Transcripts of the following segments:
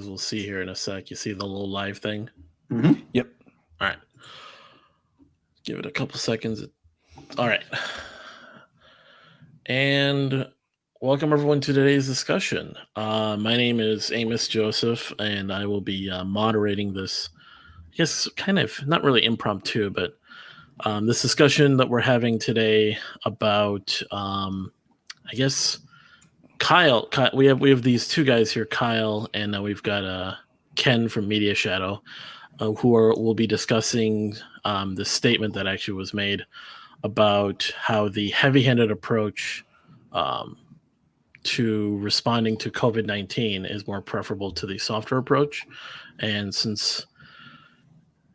we'll see here in a sec. You see the little live thing? Mm-hmm. Yep. All right. Give it a couple seconds. All right. And welcome everyone to today's discussion. My name is Amos Joseph, and I will be moderating this, I guess, kind of not really impromptu, but this discussion that we're having today about, I guess, Kyle. We have these two guys here, Kyle, and we've got Ken from Media Shadow, who will be discussing the statement that actually was made about how the heavy-handed approach to responding to COVID-19 is more preferable to the softer approach. And since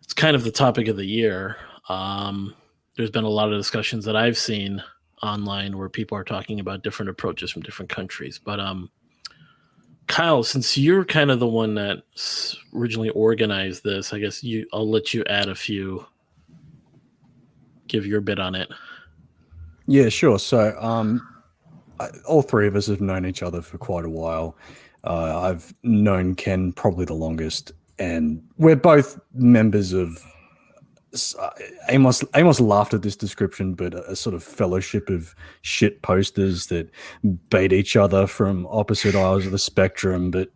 it's kind of the topic of the year, there's been a lot of discussions that I've seen online where people are talking about different approaches from different countries. But Kyle, since you're kind of the one that originally organized this, I guess I'll let you add give your bit on it. Yeah, sure. So all three of us have known each other for quite a while. I've known Ken probably the longest, and we're both members of Amos laughed at this description, but a sort of fellowship of shit posters that bait each other from opposite ends of the spectrum, but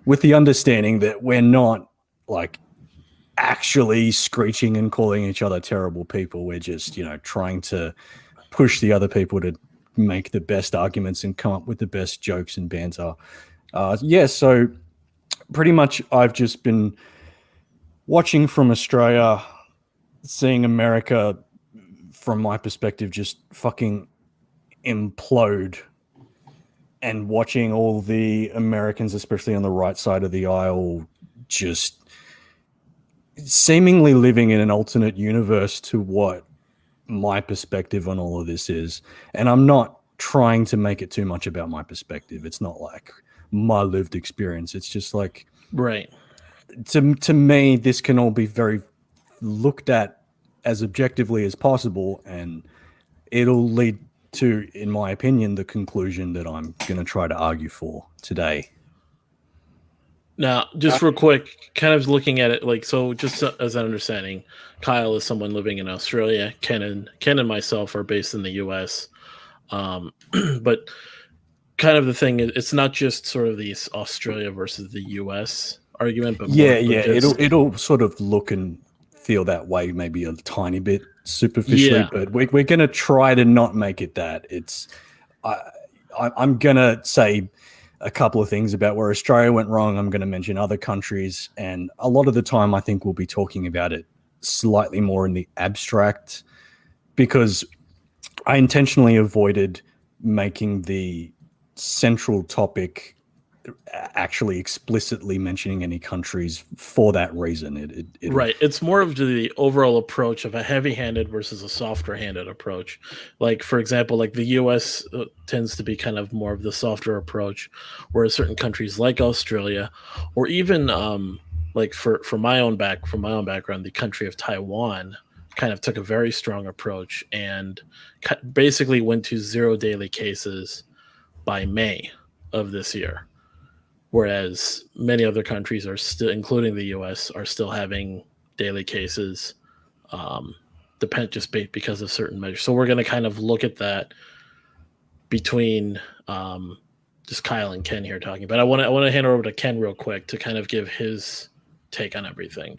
with the understanding that we're not like actually screeching and calling each other terrible people. We're just, trying to push the other people to make the best arguments and come up with the best jokes and banter. So pretty much I've just been watching from Australia, seeing America, from my perspective, just fucking implode, and watching all the Americans, especially on the right side of the aisle, just seemingly living in an alternate universe to what my perspective on all of this is. And I'm not trying to make it too much about my perspective. It's not like my lived experience. It's just like, right. To me, this can all be very looked at as objectively as possible, and it'll lead to, in my opinion, the conclusion that I'm going to try to argue for today. Now, just real quick, kind of looking at it, just as an understanding, Kyle is someone living in Australia. Ken and myself are based in the U.S. But kind of the thing is, it's not just sort of the Australia versus the U.S. argument, but it'll sort of look and feel that way, maybe a tiny bit superficially, but we're going to try to not make it that. I'm going to say a couple of things about where Australia went wrong. I'm going to mention other countries, and a lot of the time I think we'll be talking about it slightly more in the abstract, because I intentionally avoided making the central topic actually explicitly mentioning any countries for that reason. Right. It's more of the overall approach of a heavy-handed versus a softer-handed approach. Like, for example, like the U.S. Tends to be kind of more of the softer approach, whereas certain countries like Australia, or even like from my own background, the country of Taiwan kind of took a very strong approach and basically went to 0 daily cases by May of this year. Whereas many other countries are still, including the U.S., are still having daily cases, because of certain measures. So we're going to kind of look at that between just Kyle and Ken here talking. But I want to hand it over to Ken real quick to kind of give his take on everything,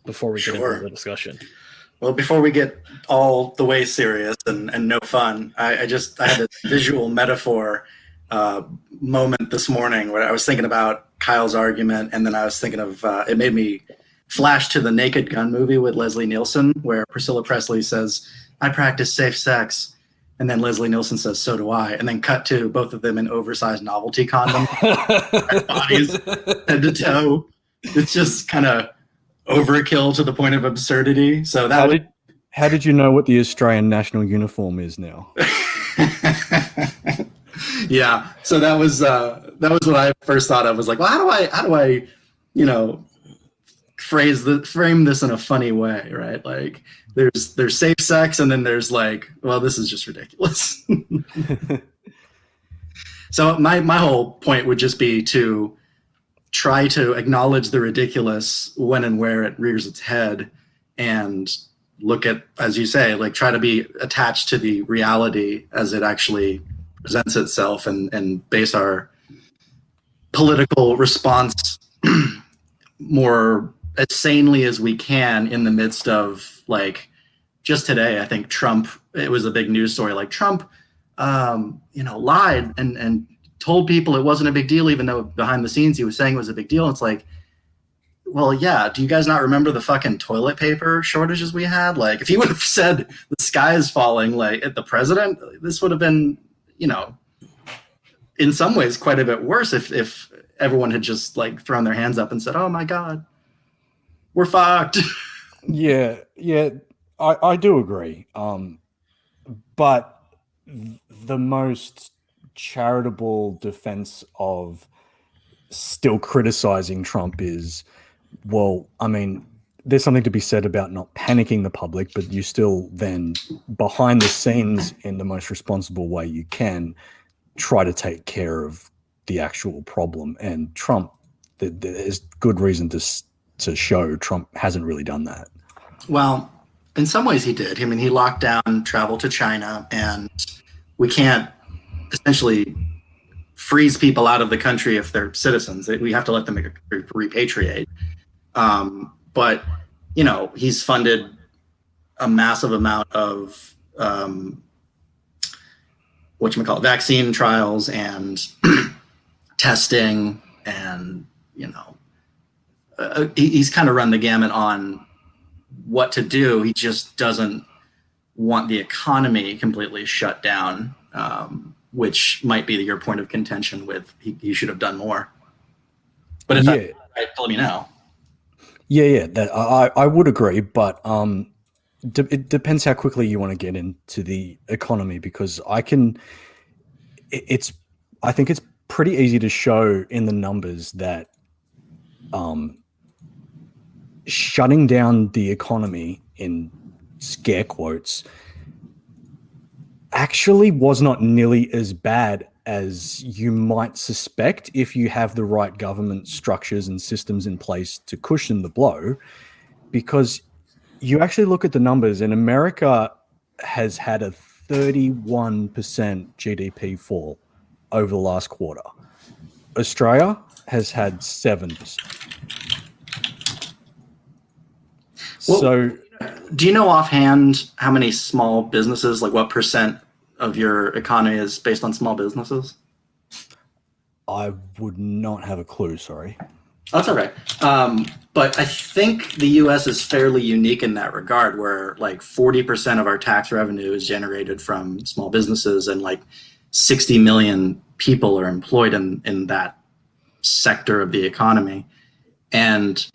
before we get into the discussion. Well, before we get all the way serious and no fun, I had a visual metaphor moment this morning where I was thinking about Kyle's argument, and then I was thinking of it made me flash to the Naked Gun movie with Leslie Nielsen, where Priscilla Presley says, "I practice safe sex," and then Leslie Nielsen says, "So do I," and then cut to both of them in oversized novelty condoms, their bodies head to toe. It's just kind of overkill to the point of absurdity. So how did you know what the Australian national uniform is now? Yeah, so that was what I first thought of. Was like, well, how do I, frame this in a funny way, right? Like, there's safe sex, and then there's like, well, this is just ridiculous. So my whole point would just be to try to acknowledge the ridiculous when and where it rears its head, and look at, as you say, like try to be attached to the reality as it actually presents itself, and base our political response more as sanely as we can in the midst of, like, just today, I think Trump, it was a big news story, like Trump, lied and told people it wasn't a big deal, even though behind the scenes he was saying it was a big deal. It's like, well, yeah, do you guys not remember the fucking toilet paper shortages we had? Like, if he would have said the sky is falling, like, at the president, this would have been, in some ways quite a bit worse if everyone had just, like, thrown their hands up and said, oh my God, we're fucked. Yeah, I do agree. But the most charitable defense of still criticizing Trump is, well, I mean, there's something to be said about not panicking the public, but you still then, behind the scenes, in the most responsible way you can, try to take care of the actual problem. And Trump, there's good reason to show Trump hasn't really done that. Well, in some ways he did. I mean, he locked down travel to China, and we can't essentially freeze people out of the country if they're citizens. We have to let them repatriate. But, he's funded a massive amount of vaccine trials and testing, and, he's kind of run the gamut on what to do. He just doesn't want the economy completely shut down, which might be your point of contention with he should have done more. But if that's right, let me know. Yeah, that I would agree, but it depends how quickly you want to get into the economy, because I think it's pretty easy to show in the numbers that shutting down the economy, in scare quotes, actually was not nearly as bad as you might suspect if you have the right government structures and systems in place to cushion the blow. Because you actually look at the numbers, and America has had a 31% GDP fall over the last quarter. Australia has had 7%. Well, so do you know offhand how many small businesses, like what percent of your economy is based on small businesses? I would not have a clue, sorry. That's okay. But I think the U.S. is fairly unique in that regard, where like 40% of our tax revenue is generated from small businesses, and like 60 million people are employed in that sector of the economy. And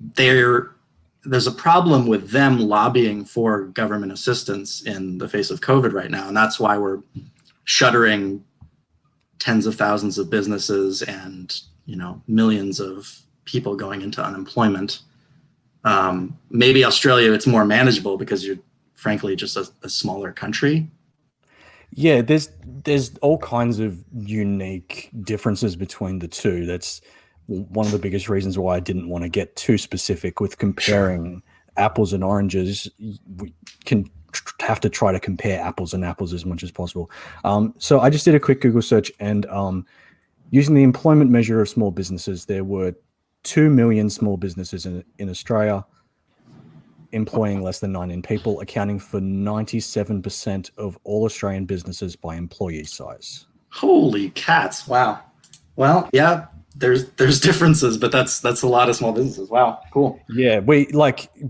there's a problem with them lobbying for government assistance in the face of COVID right now. And that's why we're shuttering tens of thousands of businesses and, millions of people going into unemployment. Maybe Australia, it's more manageable because you're frankly just a smaller country. Yeah, there's all kinds of unique differences between the two. That's one of the biggest reasons why I didn't want to get too specific with comparing apples and oranges. We can have to try to compare apples and apples as much as possible. So I just did a quick Google search, and using the employment measure of small businesses, there were 2 million small businesses in Australia, employing less than 19 people, accounting for 97% of all Australian businesses by employee size. Holy cats. Wow. Well, yeah, there's differences, but that's a lot of small businesses. Wow, cool. Yeah,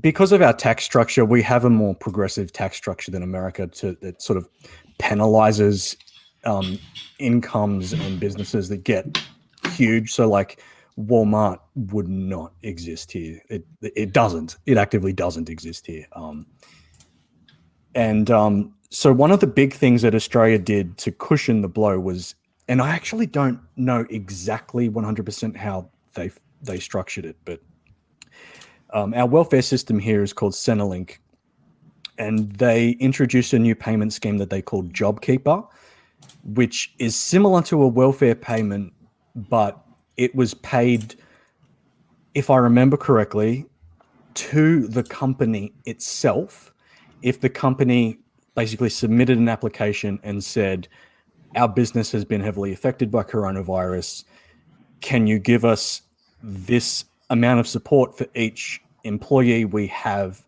because of our tax structure, we have a more progressive tax structure than America that sort of penalizes incomes and businesses that get huge. So like Walmart would not exist here. It doesn't. It actively doesn't exist here. So one of the big things that Australia did to cushion the blow was, and I actually don't know exactly 100% how they structured it, but our welfare system here is called Centrelink, and they introduced a new payment scheme that they called JobKeeper, which is similar to a welfare payment, but it was paid, if I remember correctly, to the company itself. If the company basically submitted an application and said, our business has been heavily affected by coronavirus, can you give us this amount of support for each employee we have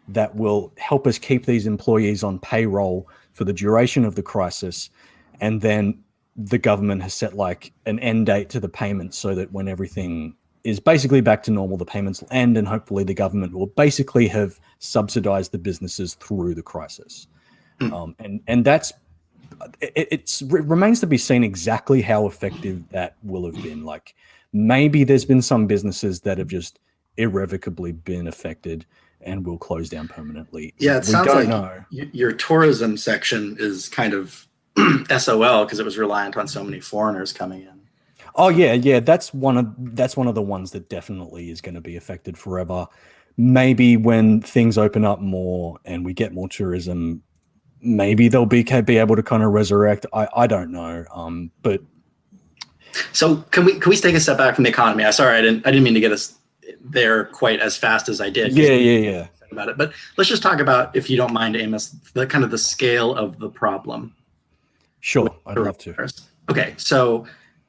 that will help us keep these employees on payroll for the duration of the crisis? And then the government has set like an end date to the payments so that when everything is basically back to normal, the payments will end, and hopefully the government will basically have subsidized the businesses through the crisis. And that's, it remains to be seen exactly how effective that will have been. Like, maybe there's been some businesses that have just irrevocably been affected and will close down permanently. Yeah, it sounds don't like know. Your tourism section is kind of SOL because it was reliant on so many foreigners coming in. Oh yeah, that's one of the ones that definitely is going to be affected forever. Maybe when things open up more and we get more tourism, maybe they'll be able to kind of resurrect. I don't know. But so can we take a step back from the economy? Sorry, I didn't mean to get us there quite as fast as I did. Yeah. About it, but let's just talk about, if you don't mind, Amos, the kind of the scale of the problem. Sure, I'd love to. Okay, so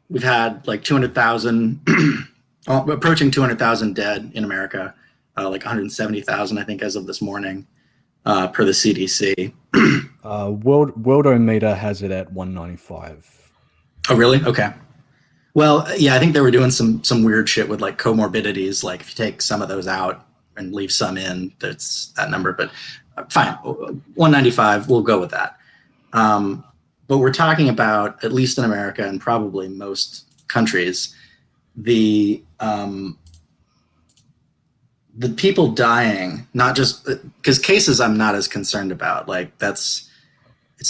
we've had like 200,000, approaching 200,000 dead in America, like 170,000, I think, as of this morning, per the CDC. Worldometer has it at 195. Oh, really? Okay. Well, yeah, I think they were doing some weird shit with like comorbidities. Like if you take some of those out and leave some in, that's that number. But fine, 195, we'll go with that. But we're talking about, at least in America and probably most countries, the people dying, not just because cases I'm not as concerned about. Like it's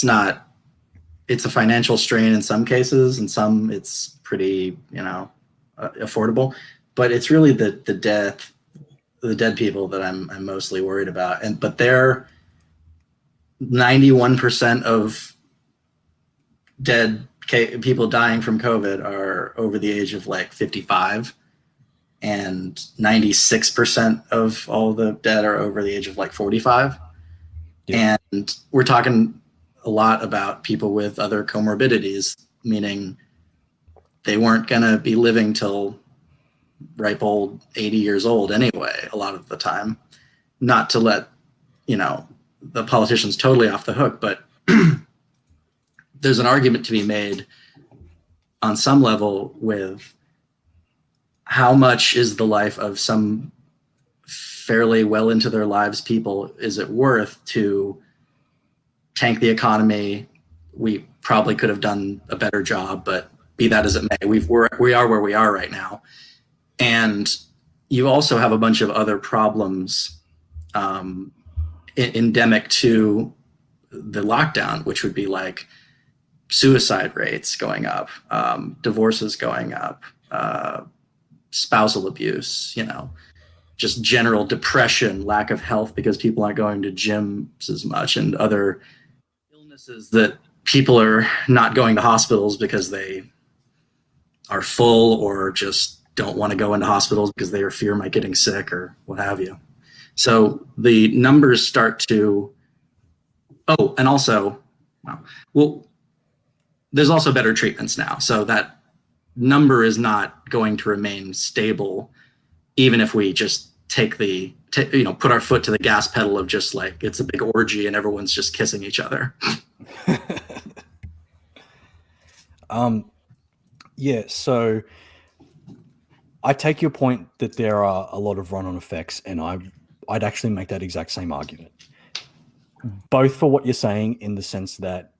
a financial strain in some cases, and some it's pretty, affordable. But it's really the dead people that I'm mostly worried about. But they're 91% of dead people dying from COVID are over the age of like 55, and 96% of all the dead are over the age of like 45. Yeah. And we're talking a lot about people with other comorbidities, meaning they weren't going to be living till ripe old 80 years old anyway, a lot of the time. Not to let, the politicians totally off the hook, but there's an argument to be made on some level with how much is the life of some fairly well into their lives people, is it worth to tank the economy? We probably could have done a better job, but be that as it may, we are where we are right now. And you also have a bunch of other problems endemic to the lockdown, which would be like suicide rates going up, divorces going up, spousal abuse, just general depression, lack of health because people aren't going to gyms as much, and other illnesses that people are not going to hospitals because they are full or just don't want to go into hospitals because they fear might getting sick or what have you. So the numbers start to, and also, there's also better treatments now. So that number is not going to remain stable, even if we just put our foot to the gas pedal of just like, it's a big orgy and everyone's just kissing each other. Yeah, so I take your point that there are a lot of run-on effects, and I'd actually make that exact same argument. Both for what you're saying, in the sense that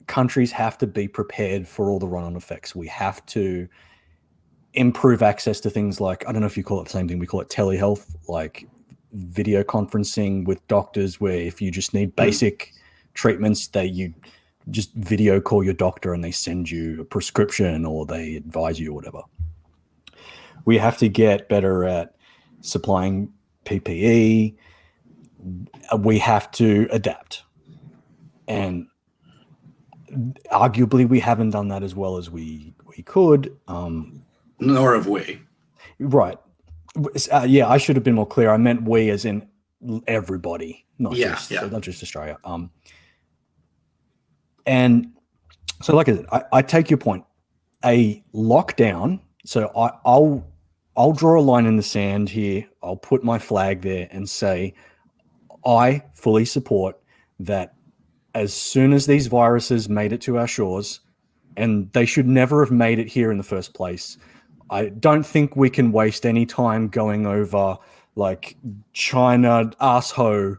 countries have to be prepared for all the run-on effects. We have to improve access to things like, I don't know if you call it the same thing, we call it telehealth, like video conferencing with doctors, where if you just need basic treatments, you just video call your doctor and they send you a prescription or they advise you or whatever. We have to get better at supplying PPE. We have to adapt. And arguably we haven't done that as well as we could. Nor have we. Right. Yeah, I should have been more clear. I meant we as in everybody, not just Australia. And so, like I said, I take your point. A lockdown. So I'll draw a line in the sand here. I'll put my flag there and say I fully support that. As soon as these viruses made it to our shores, and they should never have made it here in the first place, I don't think we can waste any time going over like China asshole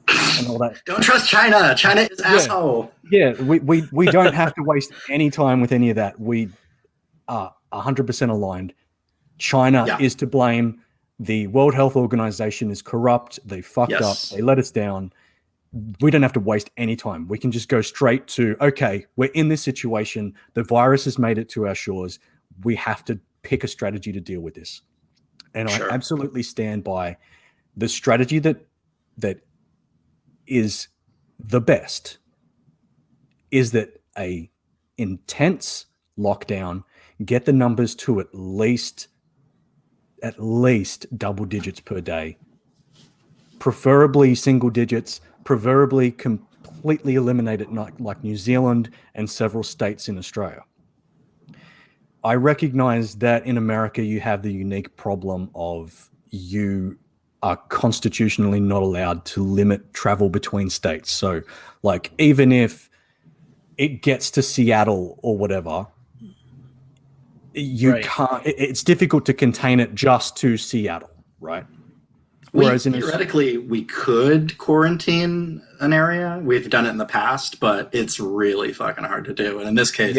and all that. Don't trust China. China is asshole. Yeah, we don't have to waste any time with any of that. We are 100% aligned. China is to blame. The World Health Organization is corrupt. They fucked up. They let us down. We don't have to waste any time. We can just go straight to, okay, we're in this situation. The virus has made it to our shores. We have to pick a strategy to deal with this. And I absolutely stand by the strategy that is the best is that a intense lockdown, get the numbers to at least double digits per day, preferably single digits, preferably completely eliminate it, like New Zealand and several states in Australia. I recognize that in America you have the unique problem of you are constitutionally not allowed to limit travel between states. So, like, even if it gets to Seattle or whatever, you can't. It's difficult to contain it just to Seattle, right? Whereas theoretically, we could quarantine an area. We've done it in the past, but it's really fucking hard to do. And in this case,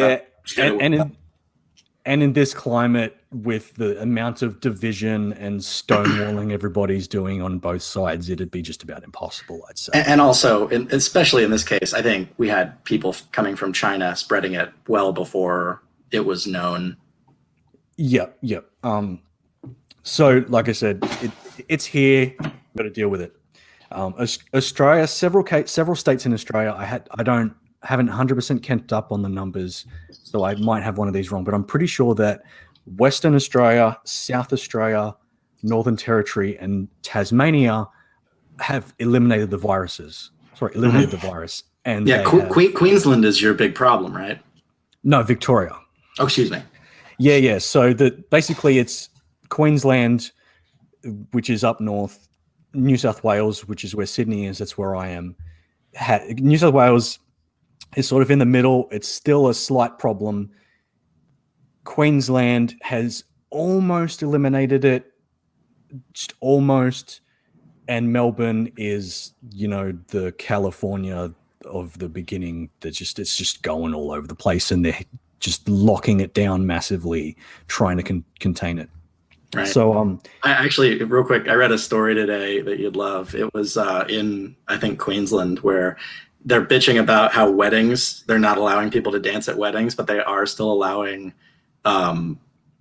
and in this climate, with the amount of division and stonewalling everybody's doing on both sides, it'd be just about impossible, I'd say. And also, especially in this case, I think we had people coming from China spreading it well before it was known. Yep. So, like I said, it's here. Got to deal with it. Australia, several states in Australia. Haven't 100% kept up on the numbers, so I might have one of these wrong. But I'm pretty sure that Western Australia, South Australia, Northern Territory, and Tasmania have eliminated the viruses. Eliminated the virus. And Queensland is your big problem, right? No, Victoria. Oh, excuse me. Yeah. So basically it's Queensland, which is up north, New South Wales, which is where Sydney is. That's where I am. New South Wales is sort of in the middle. It's still a slight problem. Queensland has almost eliminated it, just almost. And Melbourne is, the California of the beginning. It's just going all over the place, and they're just locking it down massively, trying to contain it. Right. So, I actually, real quick, I read a story today that you'd love. It was in, I think, Queensland, where they're bitching about how they're not allowing people to dance at weddings, but they are still allowing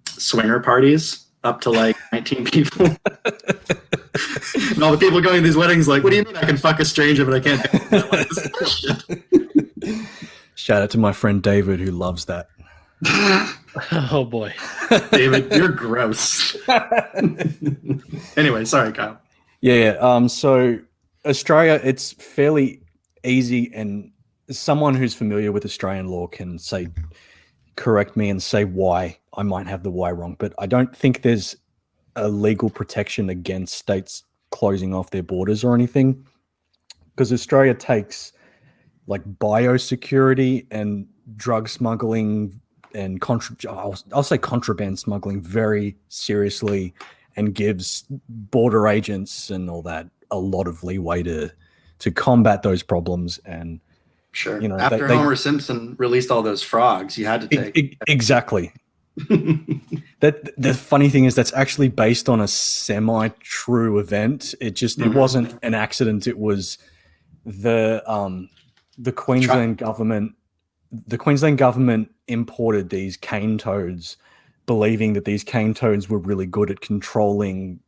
swinger parties up to like 19 people. And all the people going to these weddings like, what do you mean I can fuck a stranger, but I can't dance? Shout out to my friend David, who loves that. Oh boy. David, you're gross. Anyway, sorry, Kyle. Yeah. So Australia, it's fairly easy, and someone who's familiar with Australian law can correct me and say why I might have the why wrong, but I don't think there's a legal protection against states closing off their borders or anything, because Australia takes like biosecurity and drug smuggling and I'll say contraband smuggling very seriously, and gives border agents and all that a lot of leeway to combat those problems. And sure, after Homer Simpson released all those frogs, you had to take exactly. The funny thing is that's actually based on a semi-true event. It wasn't an accident. It was the Queensland government. The Queensland government imported these cane toads, believing that these cane toads were really good at controlling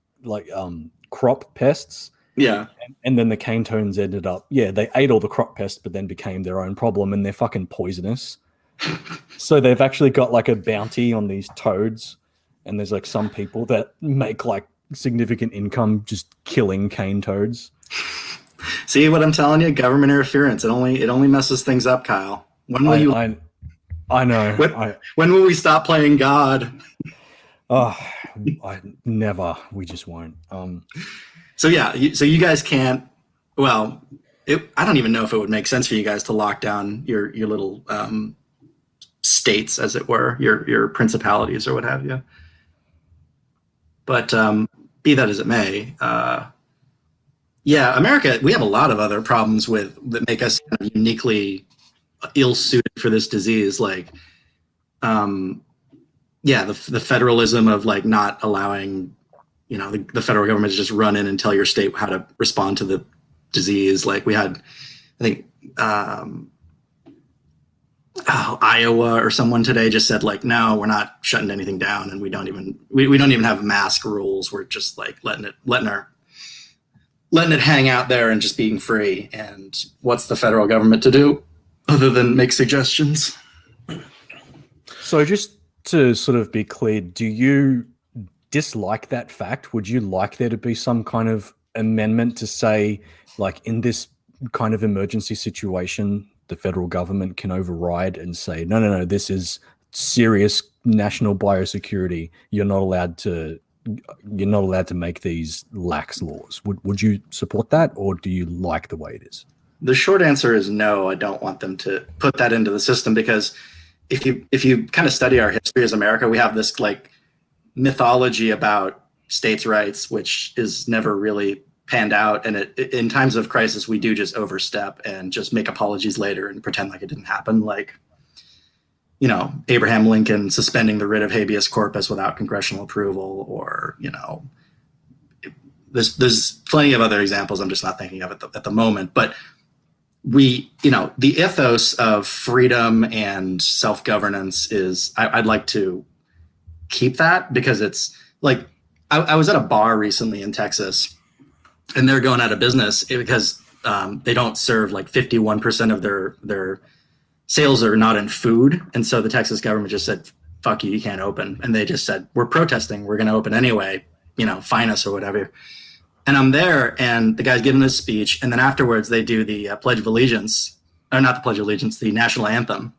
crop pests. Yeah. And then the cane toads ended up, they ate all the crop pests, but then became their own problem, and they're fucking poisonous. So they've actually got like a bounty on these toads and there's like some people that make like significant income just killing cane toads. See what I'm telling you? Government interference. It only messes things up, Kyle. When will you? I know. When will we stop playing God? Oh, I never. We just won't. So yeah, so you guys can't. Well, I don't even know if it would make sense for you guys to lock down your little states, as it were, your principalities or what have you. But be that as it may, yeah, America, we have a lot of other problems that make us kind of uniquely ill-suited for this disease, like the federalism of like not allowing the federal government to just run in and tell your state how to respond to the disease. Like we had, I think Iowa or someone today just said like, no, we're not shutting anything down, and we don't even have mask rules. We're just like letting it hang out there and just being free. And what's the federal government to do other than make suggestions? So just to sort of be clear, do you dislike that fact? Would you like there to be some kind of amendment to say, like, in this kind of emergency situation, the federal government can override and say, no, this is serious national biosecurity. You're not allowed to make these lax laws. Would you support that, or do you like the way it is? The short answer is no. I don't want them to put that into the system, because if you kind of study our history as America, we have this like mythology about states' rights, which is never really panned out. And in times of crisis, we do just overstep and just make apologies later and pretend like it didn't happen. Like, Abraham Lincoln suspending the writ of habeas corpus without congressional approval, or, there's plenty of other examples. I'm just not thinking of it at the moment. But the ethos of freedom and self-governance is, I'd like to keep that, because it's like, I was at a bar recently in Texas, and they're going out of business because they don't serve, like 51% of their sales are not in food. And so the Texas government just said, fuck you, you can't open. And they just said, we're protesting, we're going to open anyway, fine us or whatever. And I'm there, and the guy's giving this speech, and then afterwards they do the Pledge of Allegiance, or not the Pledge of Allegiance, the national anthem.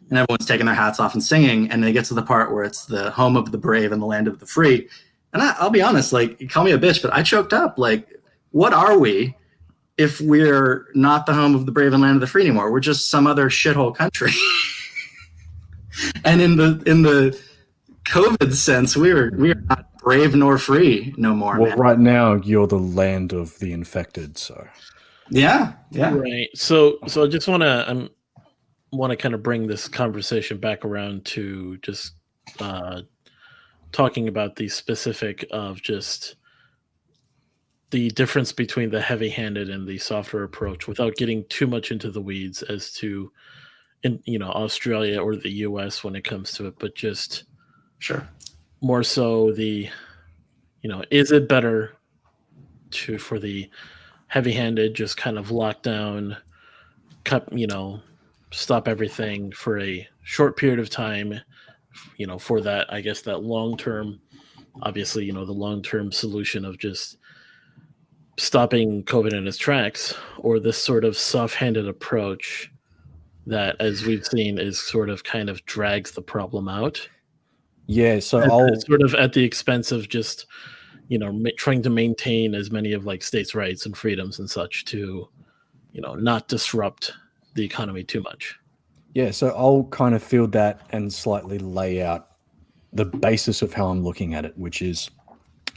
And everyone's taking their hats off and singing, and they get to the part where it's the home of the brave and the land of the free. And I'll be honest, like, you call me a bitch, but I choked up. Like, what are we if we're not the home of the brave and land of the free anymore? We're just some other shithole country. And in the COVID sense, we are not brave nor free no more. Well, man. Right now you're the land of the infected, so yeah. Right. So I just want to kind of bring this conversation back around to just talking about the specific of just the difference between the heavy-handed and the softer approach, without getting too much into the weeds as to, Australia or the US when it comes to it, but just Sure. more so is it better for the heavy-handed, just kind of lock down, stop everything for a short period of time, for that, I guess, that long-term, obviously, the long-term solution of just stopping COVID in its tracks, or this sort of soft-handed approach that, as we've seen, is sort of kind of drags the problem out. yeah. So It's sort of at the expense of just, trying to maintain as many of like states' rights and freedoms and such to, not disrupt the economy too much. Yeah, so I'll kind of field that and slightly lay out the basis of how I'm looking at it, which is,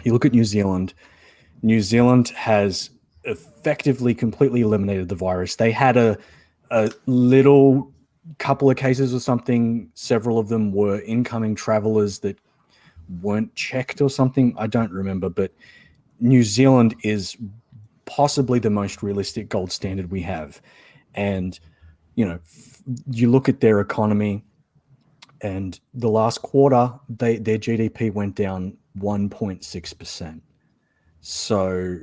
you look at New Zealand. New Zealand has effectively completely eliminated the virus. They had a little couple of cases or something. Several of them were incoming travelers that weren't checked or something. I don't remember, but New Zealand is possibly the most realistic gold standard we have. And, you look at their economy, and the last quarter, their GDP went down 1.6%. So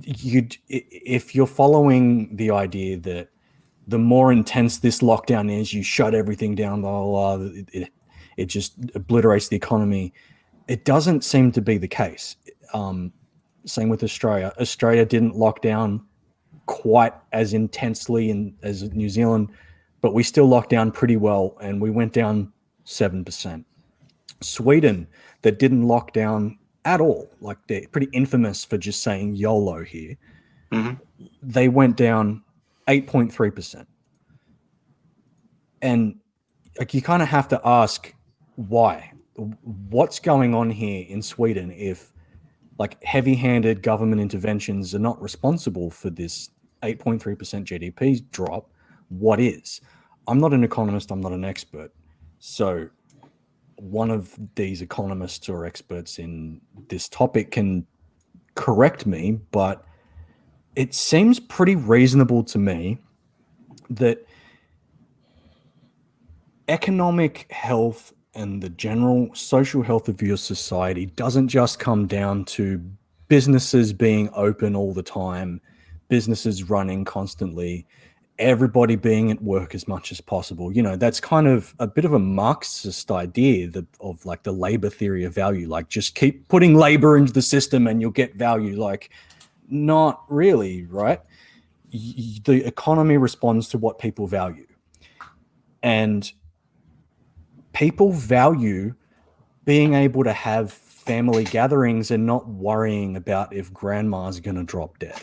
if you're following the idea that the more intense this lockdown is, you shut everything down, blah, blah, blah, it just obliterates the economy. It doesn't seem to be the case. Same with Australia. Australia didn't lock down quite as intensely as New Zealand, but we still locked down pretty well, and we went down 7%. Sweden, that didn't lock down at all, like they're pretty infamous for just saying YOLO here. Mhm. They went down 8.3%. And like, you kind of have to ask why. What's going on here in Sweden if like heavy-handed government interventions are not responsible for this 8.3% GDP drop? What is? I'm not an economist, I'm not an expert. So one of these economists or experts in this topic can correct me, but it seems pretty reasonable to me that economic health and the general social health of your society doesn't just come down to businesses being open all the time, businesses running constantly, everybody being at work as much as possible. You know, that's kind of a bit of a Marxist idea of like the labor theory of value, like just keep putting labor into the system and you'll get value. Like, not really, right? The economy responds to what people value. And people value being able to have family gatherings and not worrying about if grandma's going to drop dead.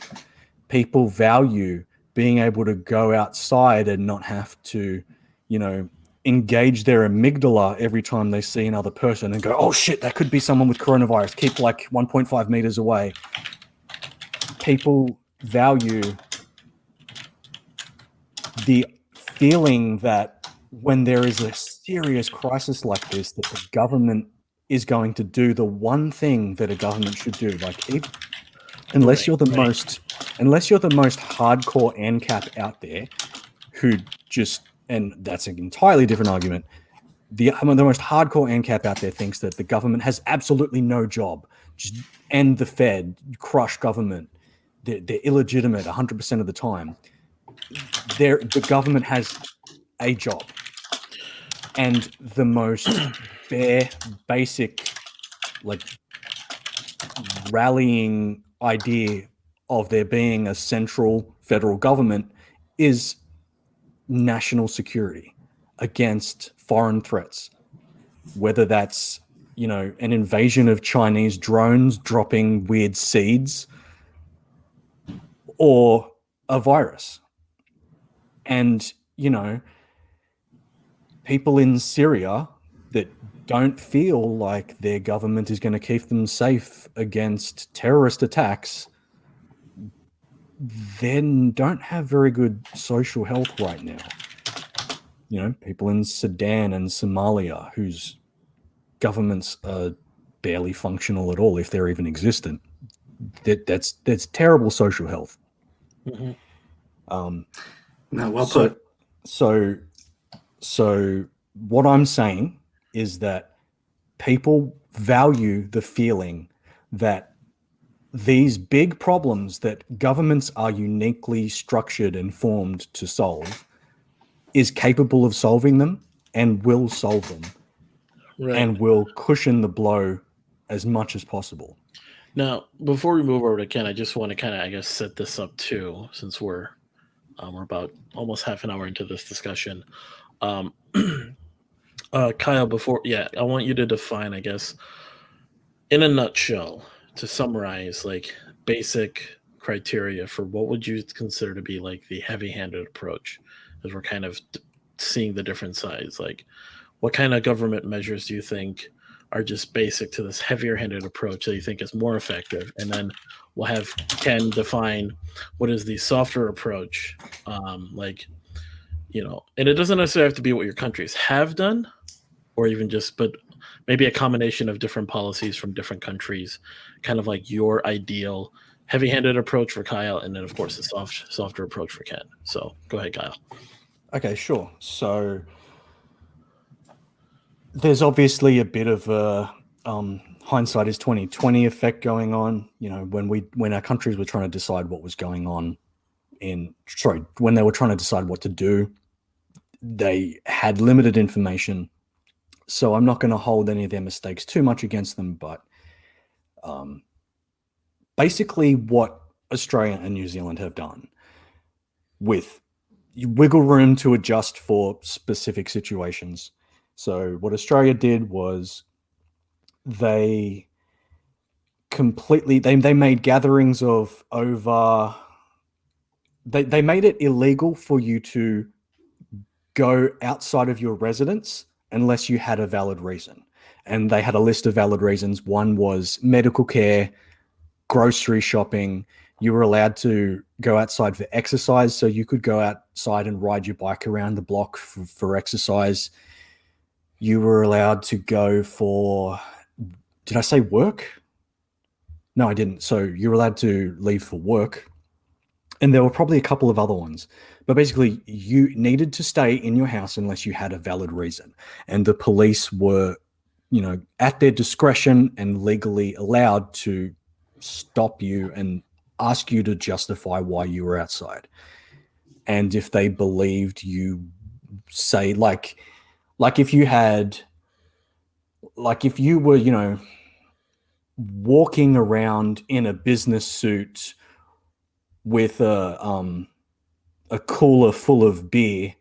People value being able to go outside and not have to, you know, engage their amygdala every time they see another person and go, oh shit, that could be someone with coronavirus. Keep like 1.5 meters away. People value the feeling that when there is a serious crisis like this, that the government is going to do the one thing that a government should do. Like, unless you're the most hardcore ANCAP out there, who just, and that's an entirely different argument. The most hardcore ANCAP out there thinks that the government has absolutely no job. Just end the Fed, crush government. They're illegitimate 100% of the time. The government has a job, and the most bare, basic, like, rallying idea of there being a central federal government is national security against foreign threats, whether that's, you know, an invasion of Chinese drones dropping weird seeds or a virus. And, you know, people in Syria that don't feel like their government is going to keep them safe against terrorist attacks then don't have very good social health right now. You know, people in Sudan and Somalia whose governments are barely functional at all, if they're even existent. That's terrible social health. Mm-hmm. No, well put. So what I'm saying is that people value the feeling that these big problems that governments are uniquely structured and formed to solve is capable of solving them and will solve them, right, and will cushion the blow as much as possible. Now, before we move over to Ken, I just want to kind of, I guess, set this up too, since we're about almost half an hour into this discussion. Kyle, I want you to define, I guess, in a nutshell, to summarize, like, basic criteria for what would you consider to be like the heavy-handed approach, as we're kind of seeing the different sides. Like, what kind of government measures do you think are just basic to this heavier-handed approach that you think is more effective? And then we'll have Ken define what is the softer approach, like, you know, and it doesn't necessarily have to be what your countries have done, or even just, but maybe a combination of different policies from different countries, kind of like your ideal heavy-handed approach for Kyle, and then of course the softer approach for Ken. So go ahead, Kyle. Okay, sure. So there's obviously a bit of a hindsight is 2020 effect going on. You know, when our countries were trying to decide what was going on when they were trying to decide what to do, they had limited information. so I'm not going to hold any of their mistakes too much against them. But basically, what Australia and New Zealand have done with wiggle room to adjust for specific situations. So what Australia did was they made gatherings of over they made it illegal for you to go outside of your residence unless you had a valid reason. And they had a list of valid reasons. One was medical care, grocery shopping. You were allowed to go outside for exercise, so you could go outside and ride your bike around the block for exercise. You were allowed to go for, did I say work? No, I didn't. So you were allowed to leave for work. And there were probably a couple of other ones. But basically, you needed to stay in your house unless you had a valid reason. And the police were, at their discretion and legally allowed to stop you and ask you to justify why you were outside. And if they believed you say, like if you were, walking around in a business suit with a cooler full of beer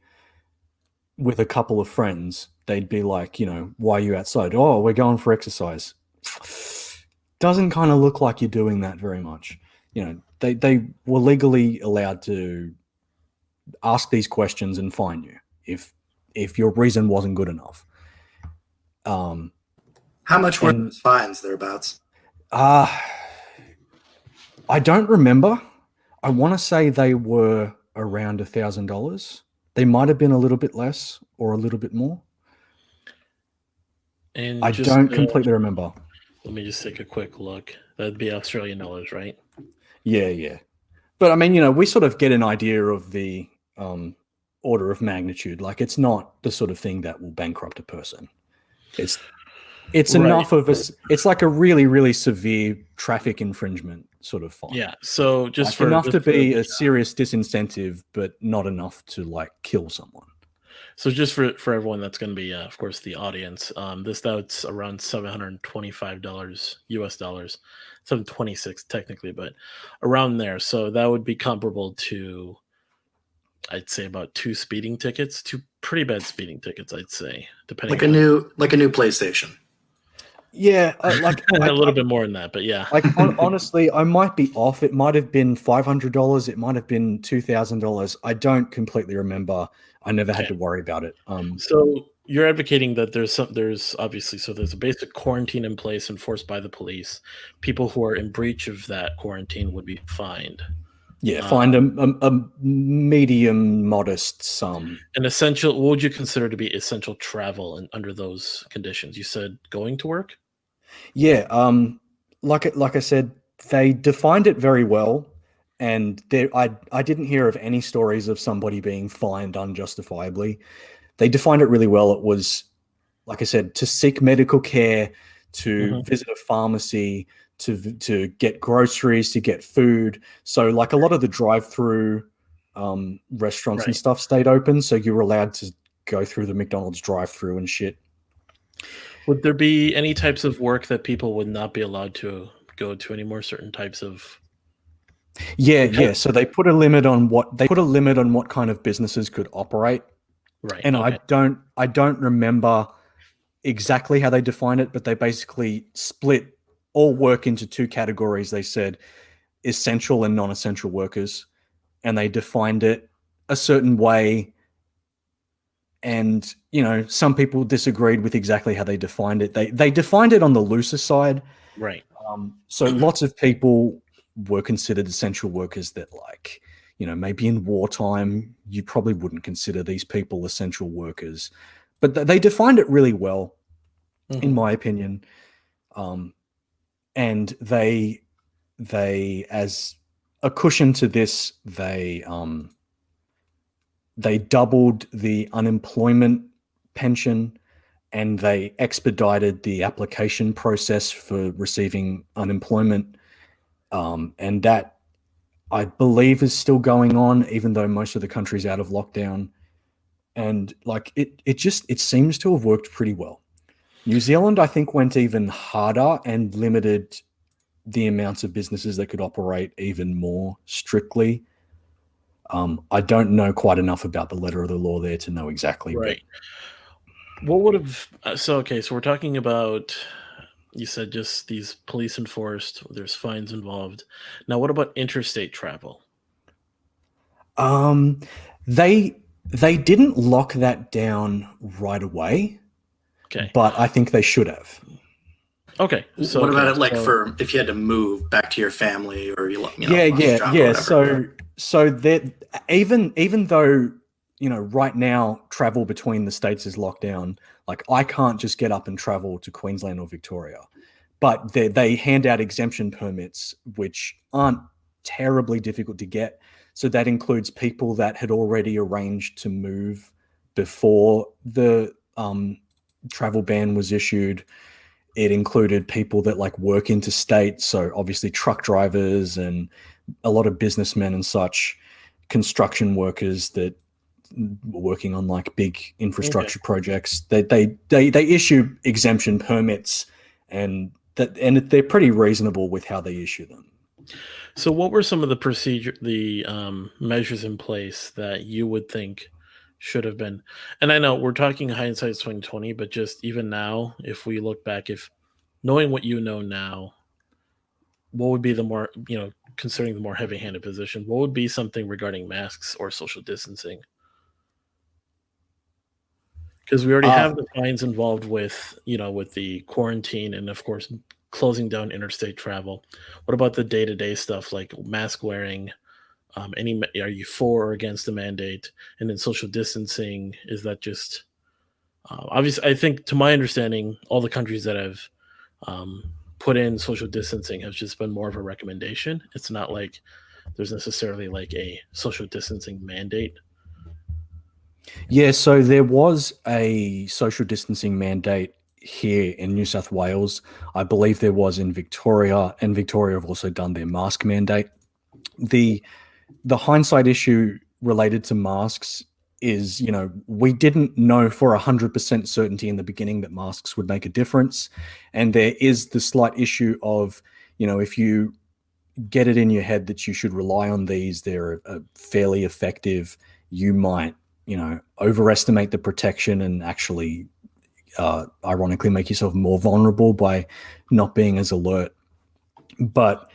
with a couple of friends, they'd be like, why are you outside? Oh, we're going for exercise. Doesn't kind of look like you're doing that very much. They were legally allowed to ask these questions and fine you if your reason wasn't good enough. How much were those fines thereabouts? I don't remember. I want to say they were around $1,000. They might have been a little bit less or a little bit more. And I don't completely remember. Let me just take a quick look. That'd be Australian dollars, right? Yeah. But I mean, we sort of get an idea of the order of magnitude. Like, it's not the sort of thing that will bankrupt a person. It's Right. enough of it's like a really, really severe traffic infringement sort of fine. Yeah. So just enough to be a serious disincentive, but not enough to kill someone. So just for everyone that's going to be, of course, the audience, that's around $725 US dollars, 726 technically, but around there. So that would be comparable to, I'd say, about 2 speeding tickets, 2 pretty bad speeding tickets, I'd say, depending. Like a new PlayStation. Yeah, a little bit more than that, but yeah. Honestly, I might be off. It might have been $500. It might have been $2,000. I don't completely remember. I never had to worry about it. So you're advocating that there's obviously, so there's a basic quarantine in place enforced by the police. People who are in breach of that quarantine would be fined. Yeah, find a medium, modest sum. An essential. What would you consider to be essential travel and under those conditions? You said going to work. Yeah, like I said, they defined it very well, and I didn't hear of any stories of somebody being fined unjustifiably. They defined it really well. It was, like I said, to seek medical care, to visit a pharmacy, to get groceries, to get food. So a lot of the drive-through restaurants and stuff stayed open, so you were allowed to go through the McDonald's drive-through and shit. Would there be any types of work that people would not be allowed to go to anymore? Certain types of. Yeah. So they put a limit on what kind of businesses could operate. Right. And I don't remember exactly how they defined it, but they basically split all work into 2 categories. They said essential and non-essential workers, and they defined it a certain way. And, some people disagreed with exactly how they defined it. They defined it on the looser side. Right. So lots of people were considered essential workers that, maybe in wartime, you probably wouldn't consider these people essential workers. But they defined it really well, in my opinion. And they, as a cushion to this, they doubled the unemployment pension, and they expedited the application process for receiving unemployment. And that, I believe, is still going on, even though most of the country's out of lockdown. And it seems to have worked pretty well. New Zealand, I think, went even harder and limited the amounts of businesses that could operate even more strictly. I don't know quite enough about the letter of the law there to know exactly. Right. What would have so we're talking about, you said just these police enforced, there's fines involved. Now what about interstate travel? But they didn't lock that down right away, Okay. but I think they should have. Okay. So what about it like so- for if you had to move back to your family or you lost your job or Yeah. whatever? So that even though right now travel between the states is locked down, like I can't just get up and travel to Queensland or Victoria, but they hand out exemption permits which aren't terribly difficult to get. So that includes people that had already arranged to move before the travel ban was issued. It included people that like work interstate, so obviously truck drivers and a lot of businessmen and such, construction workers that were working on like big infrastructure projects. They issue exemption permits, and they're pretty reasonable with how they issue them. So what were some of the measures in place that you would think should have been? And I know we're talking hindsight's 2020, but just even now, if we look back, if knowing what you know now, what would be the more, considering the more heavy-handed position, what would be something regarding masks or social distancing? Because we already have the fines involved with, with the quarantine and of course closing down interstate travel. What about the day-to-day stuff like mask wearing? Are you for or against the mandate? And then social distancing, is that just obviously? I think, to my understanding, all the countries that have put in social distancing have just been more of a recommendation. It's not like there's necessarily like a social distancing mandate. Yeah, so there was a social distancing mandate here in New South Wales. I believe there was in Victoria, and Victoria have also done their mask mandate. The hindsight issue related to masks is, we didn't know for 100% certainty in the beginning that masks would make a difference. And there is the slight issue of, if you get it in your head that you should rely on these, they're fairly effective, you might, overestimate the protection and actually, ironically, make yourself more vulnerable by not being as alert. But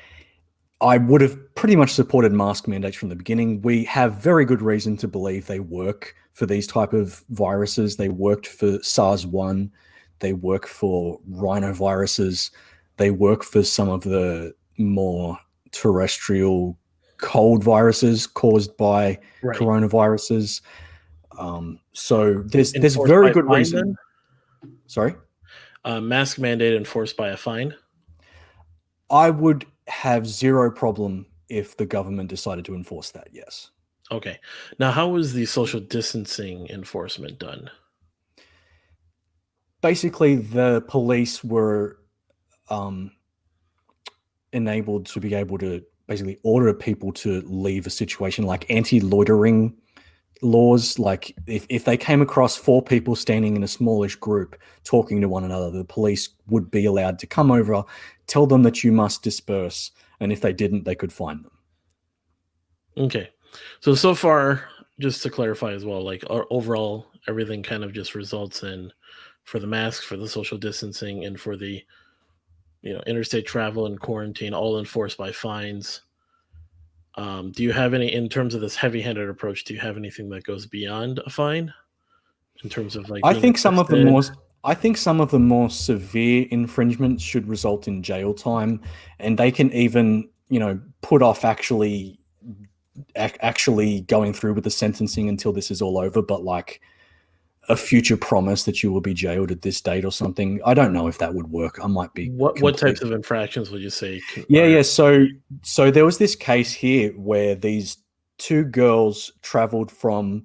I would have pretty much supported mask mandates from the beginning. We have very good reason to believe they work for these type of viruses. They worked for SARS-1. They work for rhinoviruses. They work for some of the more terrestrial cold viruses caused by coronaviruses. So there's very good reason. Then? Sorry? Mask mandate enforced by a fine? I would have zero problem if the government decided to enforce that, yes. Okay. Now, how was the social distancing enforcement done? Basically, the police were enabled to be able to basically order people to leave a situation, like anti-loitering laws. Like if they came across 4 people standing in a smallish group talking to one another, the police would be allowed to come over, tell them that you must disperse, and if they didn't, they could fine them. Okay. So far, just to clarify as well, like overall, everything kind of just results in, for the masks, for the social distancing, and for the interstate travel and quarantine, all enforced by fines. Do you have any, in terms of this heavy-handed approach, do you have anything that goes beyond a fine in terms of like I think some of the more severe infringements should result in jail time, and they can even put off actually going through with the sentencing until this is all over, but like a future promise that you will be jailed at this date or something. I don't know if that would work. I might be. What types of infractions would you say? Yeah. So there was this case here where these 2 girls traveled from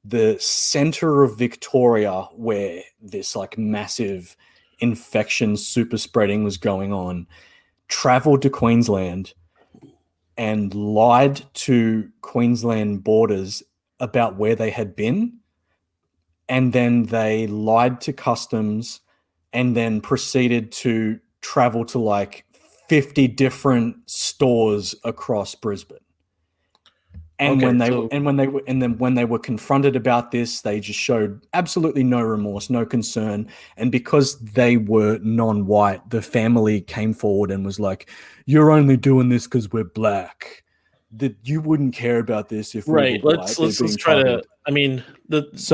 the center of Victoria, where this like massive infection super spreading was going on, traveled to Queensland and lied to Queensland borders about where they had been. And then they lied to customs and then proceeded to travel to like 50 different stores across Brisbane. And when they were confronted about this, they just showed absolutely no remorse, no concern. And because they were non-white, the family came forward and was like, "You're only doing this because we're black. That you wouldn't care about this if we were white." Let's try to. I mean, this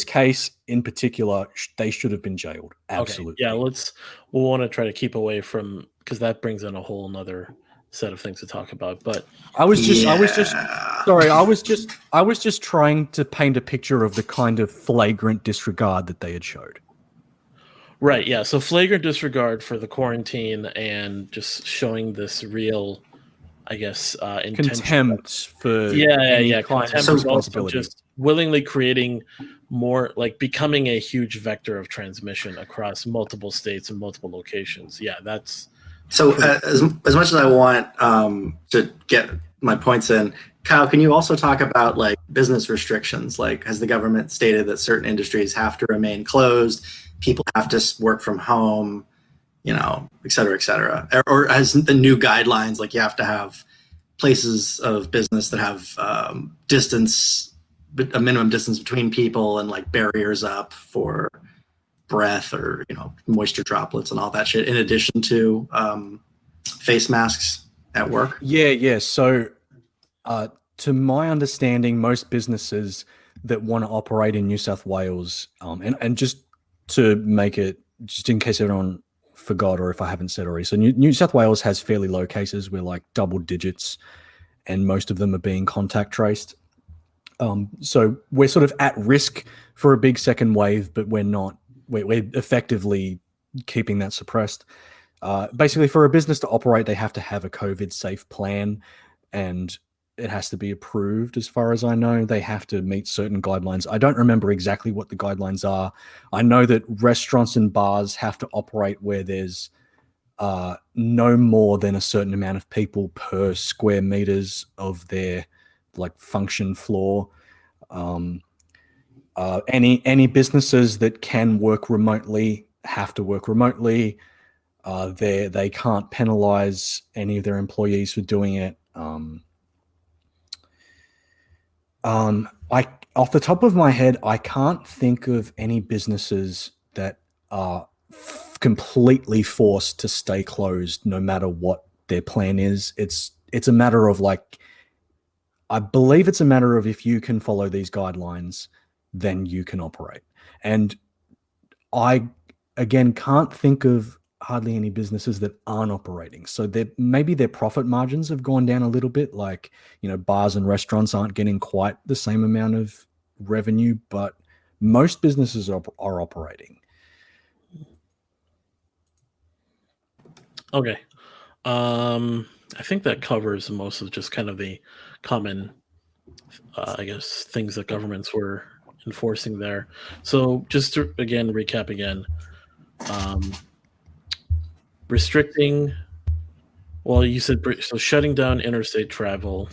case in particular, they should have been jailed. Absolutely. Okay. Yeah, we'll want to try to keep away from, because that brings in a whole nother set of things to talk about. But I was just trying to paint a picture of the kind of flagrant disregard that they had showed. Right, yeah. So flagrant disregard for the quarantine and just showing this real, I guess, contempt for contempt is also just willingly creating more, like becoming a huge vector of transmission across multiple states and multiple locations. Yeah, that's so. As much as I want to get my points in, Kyle, can you also talk about like business restrictions? Like, has the government stated that certain industries have to remain closed? People have to work from home, et cetera, et cetera. Or has the new guidelines, like you have to have places of business that have a minimum distance between people and like barriers up for breath or, moisture droplets and all that shit, in addition to face masks at work? Yeah. So to my understanding, most businesses that want to operate in New South Wales, and just to make it, just in case everyone forgot or if I haven't said already, so New South Wales has fairly low cases. We're like double digits, and most of them are being contact traced. So we're sort of at risk for a big second wave, but we're not. We're effectively keeping that suppressed. Basically, for a business to operate, they have to have a COVID-safe plan, and it has to be approved. As far as I know, they have to meet certain guidelines. I don't remember exactly what the guidelines are. I know that restaurants and bars have to operate where there's no more than a certain amount of people per square meters of their like function floor. Any businesses that can work remotely have to work remotely. They can't penalize any of their employees for doing it. Off the top of my head, I can't think of any businesses that are completely forced to stay closed no matter what their plan is. It's a matter of like, I believe it's a matter of if you can follow these guidelines, then you can operate. And I, again, can't think of hardly any businesses that aren't operating. So maybe their profit margins have gone down a little bit. Like, bars and restaurants aren't getting quite the same amount of revenue, but most businesses are operating. okay. I think that covers most of just kind of the common, I guess, things that governments were enforcing there. So just to recap again. Restricting, well, you said so, shutting down interstate travel,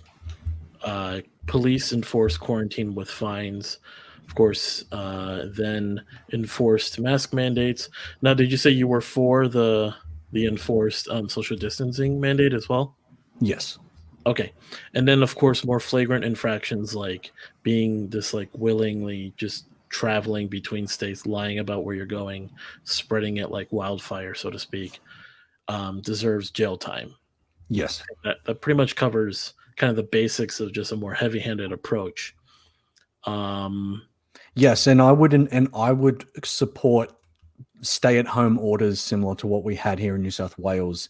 police enforce quarantine with fines, of course, then enforced mask mandates. Now, did you say you were for the enforced social distancing mandate as well? Yes. Okay. And then, of course, more flagrant infractions like being this like willingly just traveling between states, lying about where you're going, spreading it like wildfire, so to speak. Deserves jail time. Yes. That pretty much covers kind of the basics of just a more heavy-handed approach. Yes, and I would support stay-at-home orders similar to what we had here in New South Wales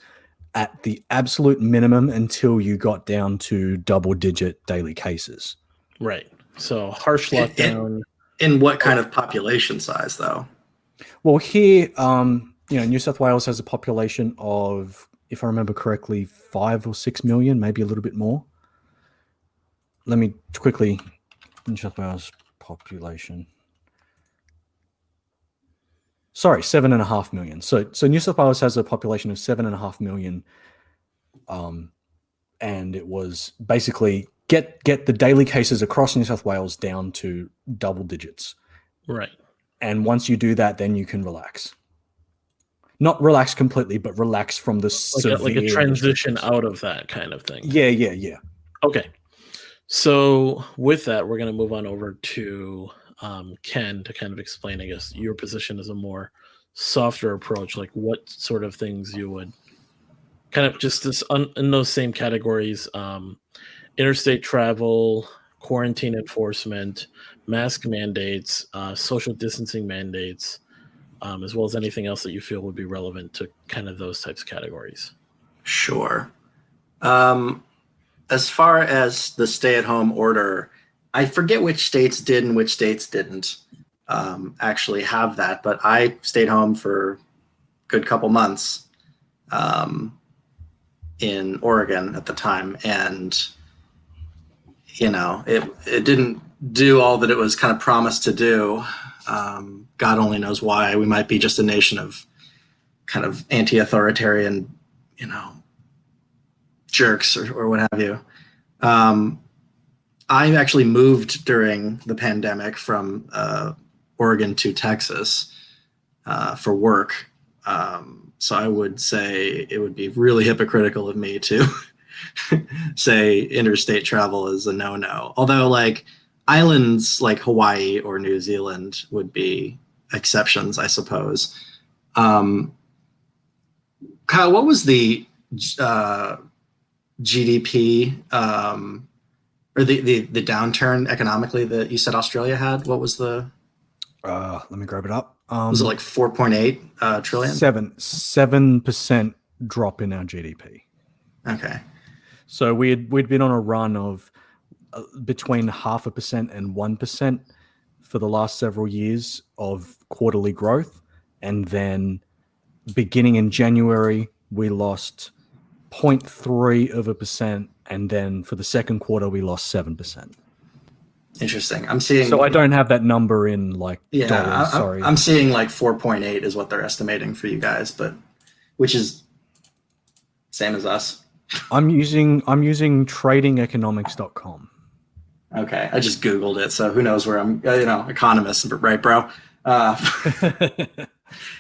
at the absolute minimum until you got down to double-digit daily cases. Right. So harsh lockdown. In what kind of population size, though? Well, here, New South Wales has a population of, if I remember correctly, 5 or 6 million, maybe a little bit more. Let me quickly, New South Wales population. Sorry, 7.5 million. So New South Wales has a population of 7.5 million. And it was basically get the daily cases across New South Wales down to double digits. Right. And once you do that, then you can relax. Not relax completely, but relax from the severe like a transition restrictions. out of that kind of thing. Yeah. Okay. So with that, we're going to move on over to Ken to kind of explain, I guess, your position as a more softer approach, like what sort of things you would kind of just in those same categories, interstate travel, quarantine enforcement, mask mandates, social distancing mandates, as well as anything else that you feel would be relevant to kind of those types of categories. Sure. As far as the stay-at-home order, I forget which states did and which states didn't actually have that, but I stayed home for a good couple months in Oregon at the time, and it didn't do all that it was kind of promised to do. God only knows why. We might be just a nation of kind of anti-authoritarian, jerks or what have you. I actually moved during the pandemic from Oregon to Texas for work. So I would say it would be really hypocritical of me to say interstate travel is a no-no. Although like islands like Hawaii or New Zealand would be exceptions, I suppose. Kyle, what was the GDP or the downturn economically that you said Australia had? What was the? Let me grab it up. Was it like 4.8 trillion? 7% drop in our GDP. Okay. So we'd been on a run of between 0.5% and 1% for the last several years of quarterly growth, and then beginning in January we lost 0.3%, and then for the second quarter we lost 7%. Interesting. I'm seeing. So I don't have that number in dollars. Sorry, I'm seeing like 4.8 is what they're estimating for you guys, but which is same as us. I'm using tradingeconomics.com. Okay, I just Googled it, so who knows where I'm. Economist, right, bro?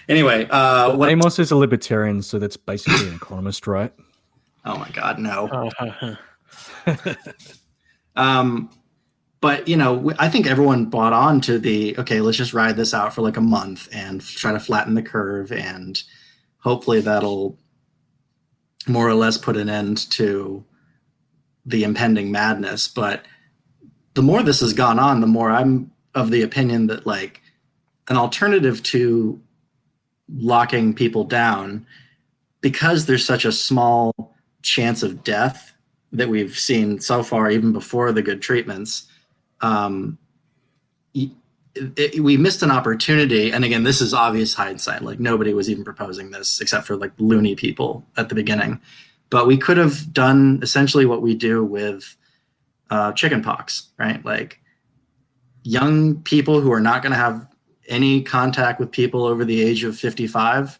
Anyway, well, Amos is a libertarian, so that's basically an economist, right? Oh my God, no. But I think everyone bought on to okay, let's just ride this out for like a month and try to flatten the curve, and hopefully that'll more or less put an end to the impending madness. But the more this has gone on, the more I'm of the opinion that like an alternative to locking people down, because there's such a small chance of death that we've seen so far, even before the good treatments, we missed an opportunity. And again, this is obvious hindsight. Like nobody was even proposing this except for like loony people at the beginning. But we could have done essentially what we do with chickenpox, right? Like young people who are not going to have any contact with people over the age of 55,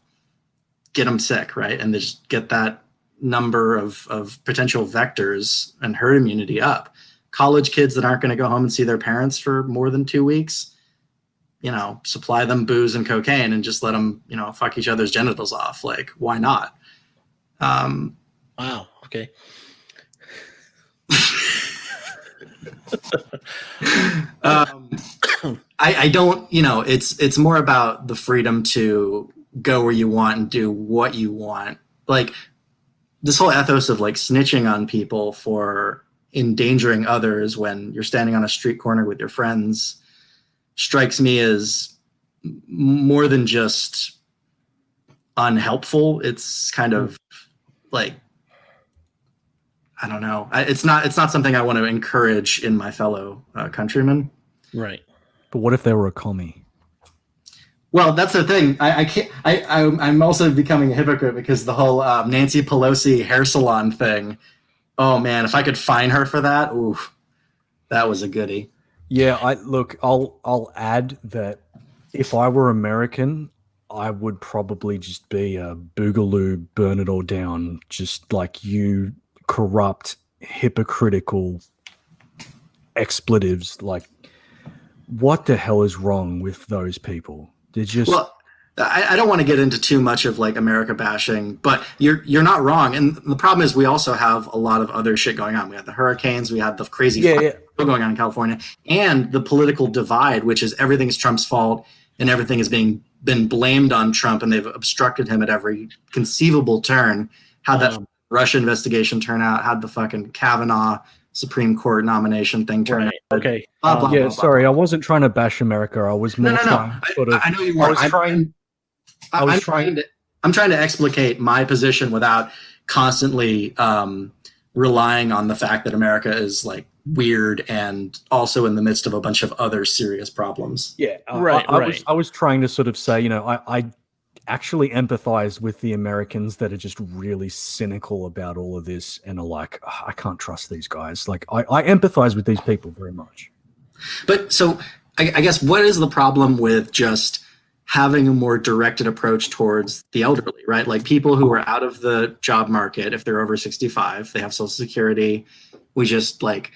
get them sick, right? And just get that number of potential vectors and herd immunity up. College kids that aren't going to go home and see their parents for more than 2 weeks, supply them booze and cocaine and just let them, fuck each other's genitals off. Like, why not? Wow. Okay. I don't, it's more about the freedom to go where you want and do what you want. Like this whole ethos of like snitching on people for endangering others when you're standing on a street corner with your friends strikes me as more than just unhelpful. It's kind of like, I don't know. It's not something I want to encourage in my fellow countrymen. Right. But what if they were a commie? Well, that's the thing. I can't. I'm also becoming a hypocrite because the whole Nancy Pelosi hair salon thing. Oh man, if I could fine her for that, ooh, that was a goodie. Yeah, I'll add that if I were American, I would probably just be a boogaloo, burn it all down, just like you corrupt, hypocritical expletives. Like what the hell is wrong with those people? They're just Well, I don't want to get into too much of like America bashing, but you're not wrong. And the problem is we also have a lot of other shit going on. We had the hurricanes, we had the crazy fire going on in California, and the political divide, which is everything's Trump's fault and everything is been blamed on Trump, and they've obstructed him at every conceivable turn. How'd that Russia investigation turn out? How'd the fucking Kavanaugh Supreme Court nomination thing turn out? Okay. Blah, blah, yeah, blah, sorry, blah, I wasn't trying to bash America. I was more trying sort of. I know you weren't. I'm trying to explicate my position without constantly relying on the fact that America is like weird and also in the midst of a bunch of other serious problems. Yeah, right. I was trying to sort of say, I actually empathize with the Americans that are just really cynical about all of this and are like, oh, I can't trust these guys. Like, I empathize with these people very much. But so I guess what is the problem with just having a more directed approach towards the elderly, right? Like people who are out of the job market, if they're over 65, they have Social Security. We just like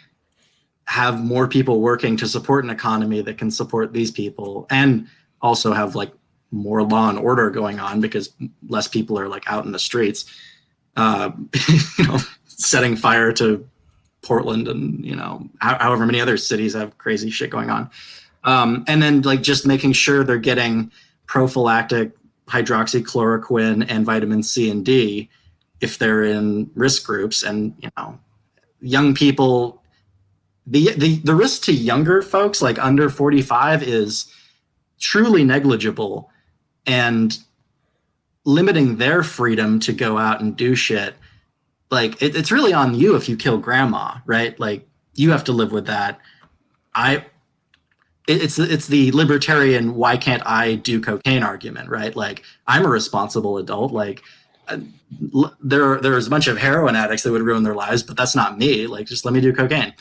have more people working to support an economy that can support these people, and also have like more law and order going on because less people are like out in the streets, setting fire to Portland and, however many other cities have crazy shit going on. And then like just making sure they're getting prophylactic hydroxychloroquine and vitamin C and D if they're in risk groups. And young people, the risk to younger folks like under 45 is truly negligible, and limiting their freedom to go out and do shit, like it's really on you if you kill grandma, right? Like you have to live with that. It's the libertarian why can't I do cocaine argument, right? Like I'm a responsible adult. Like there's a bunch of heroin addicts that would ruin their lives, but that's not me. Like just let me do cocaine.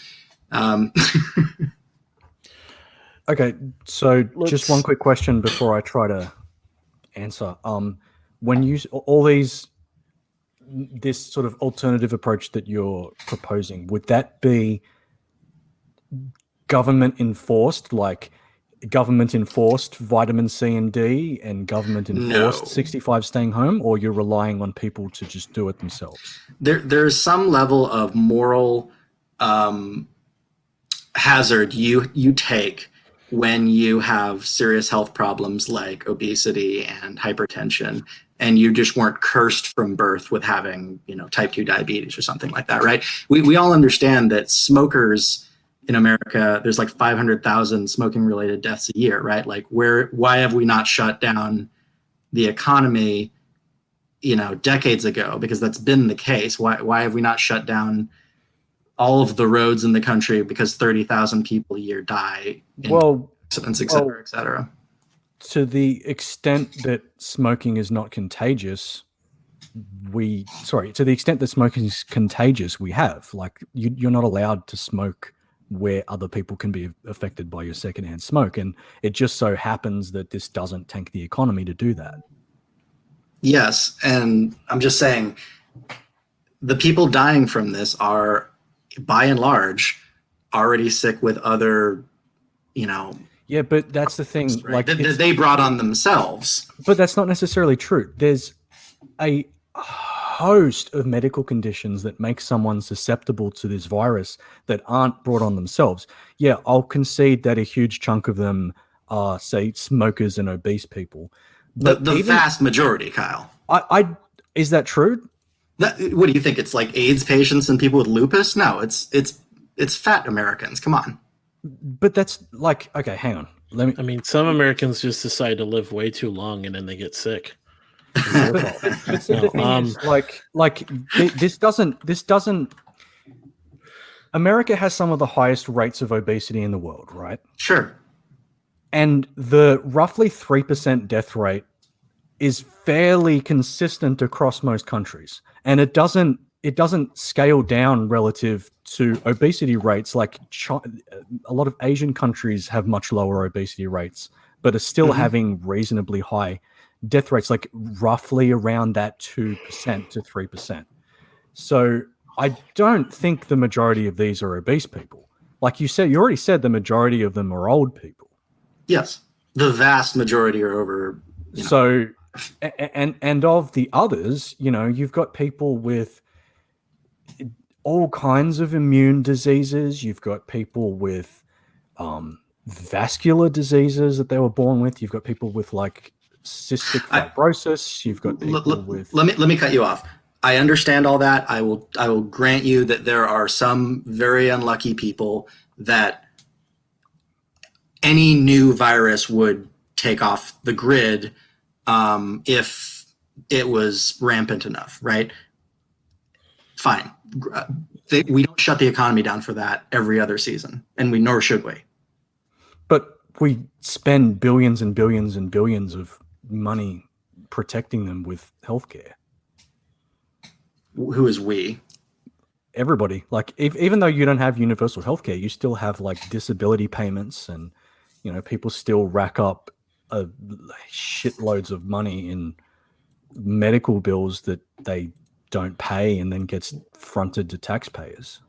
Okay, so just one quick question before I try to answer. When you this sort of alternative approach that you're proposing, would that be government enforced, like government enforced vitamin C and D and government enforced 65 staying home, or you're relying on people to just do it themselves? There's some level of moral hazard you take when you have serious health problems like obesity and hypertension, and you just weren't cursed from birth with having, type 2 diabetes or something like that, right? We all understand that smokers in America, there's like 500,000 smoking-related deaths a year, right? Like why have we not shut down the economy, decades ago? Because that's been the case. Why have we not shut down all of the roads in the country because 30,000 people a year die in accidents, et cetera, et cetera? To the extent that smoking is not contagious, we have, like, you're not allowed to smoke where other people can be affected by your secondhand smoke. And it just so happens that this doesn't tank the economy to do that. Yes. And I'm just saying the people dying from this are, by and large, already sick with other, Yeah, but that's the thing. Right? Like that they brought on themselves. But that's not necessarily true. There's a host of medical conditions that make someone susceptible to this virus that aren't brought on themselves. Yeah, I'll concede that a huge chunk of them are, say, smokers and obese people. But the vast majority, Kyle. Is that true? What do you think? It's like AIDS patients and people with lupus? No, it's fat Americans. Come on. But that's like, okay, hang on. Some Americans just decide to live way too long and then they get sick. This doesn't. America has some of the highest rates of obesity in the world, right? Sure. And the roughly 3% death rate is fairly consistent across most countries, and it doesn't scale down relative to obesity rates. Like a lot of Asian countries have much lower obesity rates, but are still having reasonably high death rates, like roughly around that 2% to 3%. So I don't think the majority of these are obese people. Like you said, you already said the majority of them are old people. Yes, the vast majority are over. So, and of the others, you've got people with all kinds of immune diseases. You've got people with vascular diseases that they were born with. You've got people with like cystic fibrosis. You've got people with. Let me cut you off. I understand all that. I will grant you that there are some very unlucky people that any new virus would take off the grid if it was rampant enough, right? Fine. We don't shut the economy down for that every other season, and nor should we. But we spend billions and billions and billions of money protecting them with healthcare. Who is we? Everybody. Like, even though you don't have universal healthcare, you still have like disability payments, and people still rack up shitloads of money in medical bills that they don't pay and then gets fronted to taxpayers.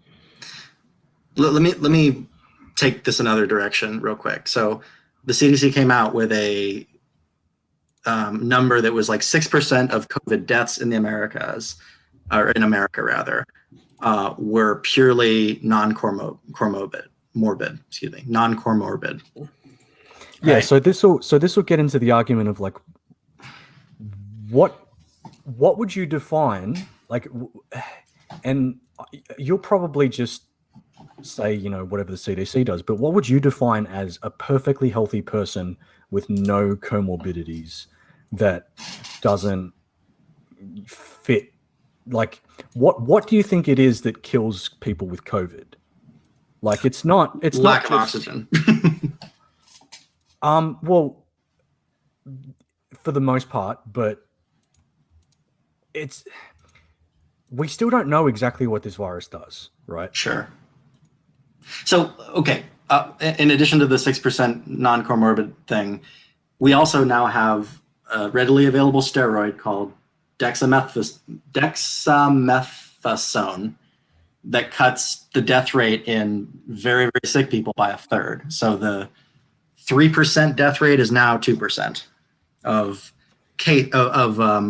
Let me take this another direction real quick. So the CDC came out with a number that was like 6% of COVID deaths in the Americas, or in America rather, were purely non-comorbid. Yeah, right? so this will get into the argument of like what would you define, like, and you'll probably just say whatever the CDC does, but what would you define as a perfectly healthy person with no comorbidities that doesn't fit? Like, what do you think it is that kills people with COVID? Like, it's not lack of just, oxygen. Well, for the most part, but we still don't know exactly what this virus does, right? Sure. So, okay, in addition to the 6% non-comorbid thing, we also now have a readily available steroid called dexamethasone that cuts the death rate in very, very sick people by a third. So the 3% death rate is now 2% of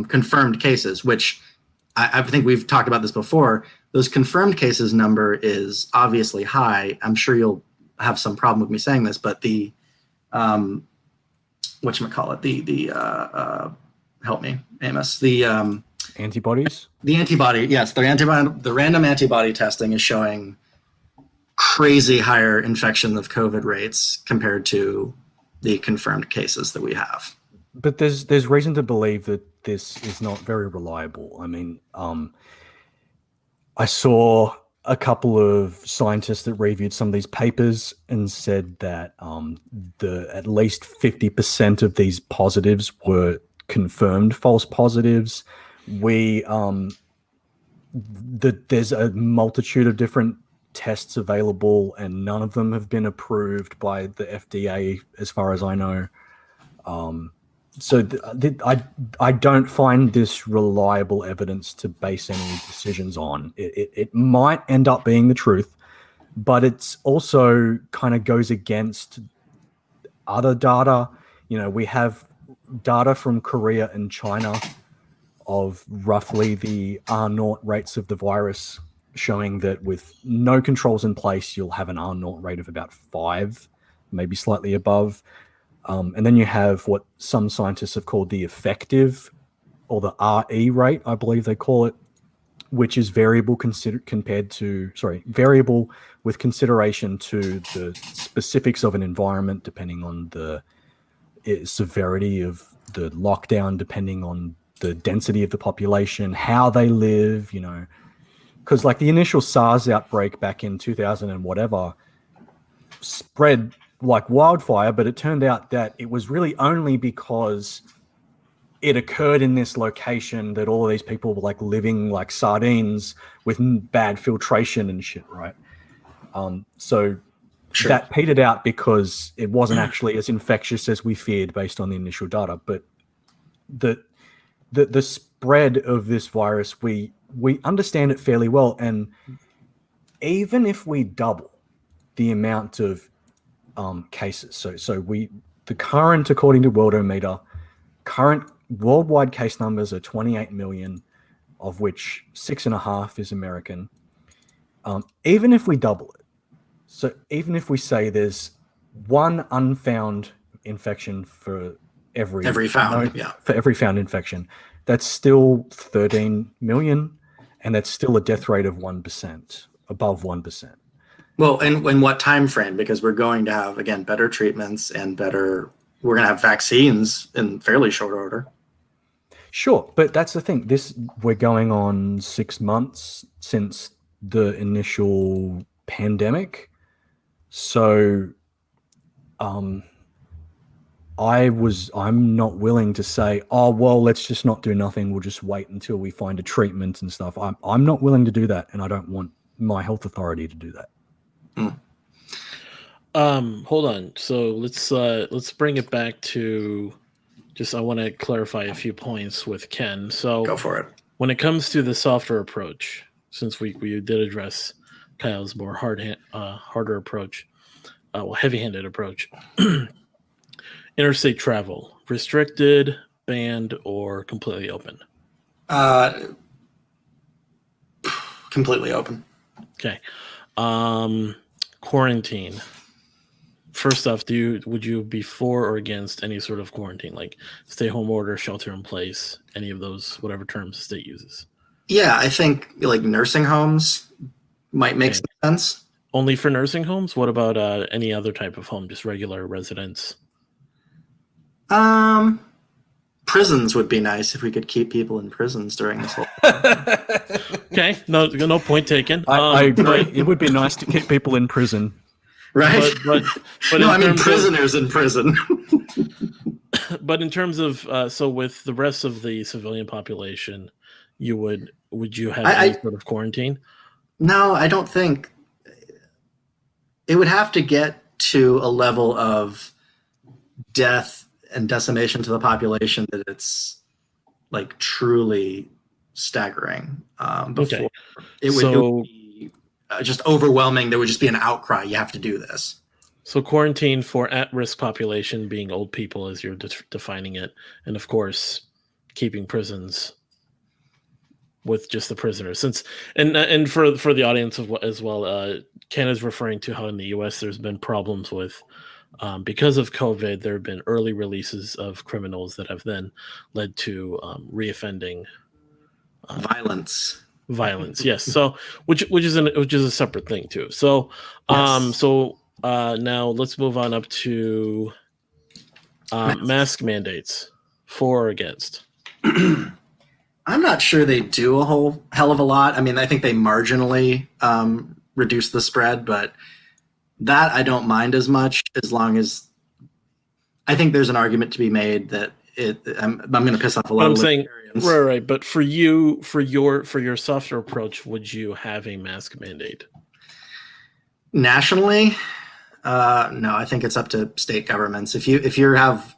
confirmed cases, which I think we've talked about this before. Those confirmed cases number is obviously high. I'm sure you'll have some problem with me saying this, but the whatchamacallit, help me, Amos, the Antibodies? The antibody, yes, the random antibody testing is showing crazy higher infection of COVID rates compared to the confirmed cases that we have. But there's reason to believe that this is not very reliable. I mean, I saw a couple of scientists that reviewed some of these papers and said that at least 50% of these positives were confirmed false positives. There's a multitude of different tests available, and none of them have been approved by the FDA, as far as I know. So I don't find this reliable evidence to base any decisions on. It might end up being the truth, but it's also kind of goes against other data. We have data from Korea and China of roughly the R0 rates of the virus, showing that with no controls in place, you'll have an R0 rate of about 5, maybe slightly above. And then you have what some scientists have called the effective, or the RE rate, I believe they call it, which is variable with consideration to the specifics of an environment, depending on the severity of the lockdown, depending on the density of the population, how they live, because like the initial SARS outbreak back in 2000 and whatever spread like wildfire, but it turned out that it was really only because it occurred in this location that all of these people were like living like sardines with bad filtration and shit, right? So sure, that petered out because it wasn't actually as infectious as we feared based on the initial data. But the spread of this virus, we understand it fairly well, and even if we double the amount of cases, so we current, according to Worldometer, current worldwide case numbers are 28 million, of which 6.5 is American. Even if we double it, so even if we say there's one unfound infection for every found infection, that's still 13 million, and that's still a death rate of 1%, above 1%. Well, and in what time frame? Because we're going to have, again, better treatments and we're going to have vaccines in fairly short order. Sure, but that's the thing. We're going on 6 months since the initial pandemic. So I'm not willing to say, oh, well, let's just not do nothing. We'll just wait until we find a treatment and stuff. I'm not willing to do that, and I don't want my health authority to do that. Hold on. So let's bring it back to I want to clarify a few points with Ken. So go for it. When it comes to the softer approach, since we did address Kyle's more harder approach, heavy-handed approach, interstate travel, restricted, banned, or completely open? Completely open. Okay. Quarantine. First off, would you be for or against any sort of quarantine, like stay-home order, shelter in place, any of those, whatever terms the state uses? Yeah, I think like nursing homes might make some sense. Only for nursing homes? What about any other type of home, just regular residence? Prisons would be nice if we could keep people in prisons during this whole Okay, no point taken. I agree. It would be nice to keep people in prison. Right? But no, I mean prisoners in prison. But in terms of, so with the rest of the civilian population, would you have any sort of quarantine? No, I don't think. It would have to get to a level of death and decimation to the population that it's like truly staggering. Before it would be just overwhelming. There would just be an outcry. You have to do this. So quarantine for at-risk population being old people as you're defining it. And of course, keeping prisons with just the prisoners. And for the audience as well, Ken is referring to how in the U.S. there's been problems with, because of COVID, there have been early releases of criminals that have then led to reoffending. Violence, yes. So which is a separate thing too. So yes. Now let's move on up to mask mandates. For or against? I'm not sure they do a whole hell of a lot. I mean, I think they marginally reduce the spread, but that I don't mind as much, as long as I think there's an argument to be made that I'm going to piss off a lot of libertarians. Right. But for your softer approach, would you have a mask mandate? Nationally? No, I think it's up to state governments. If you have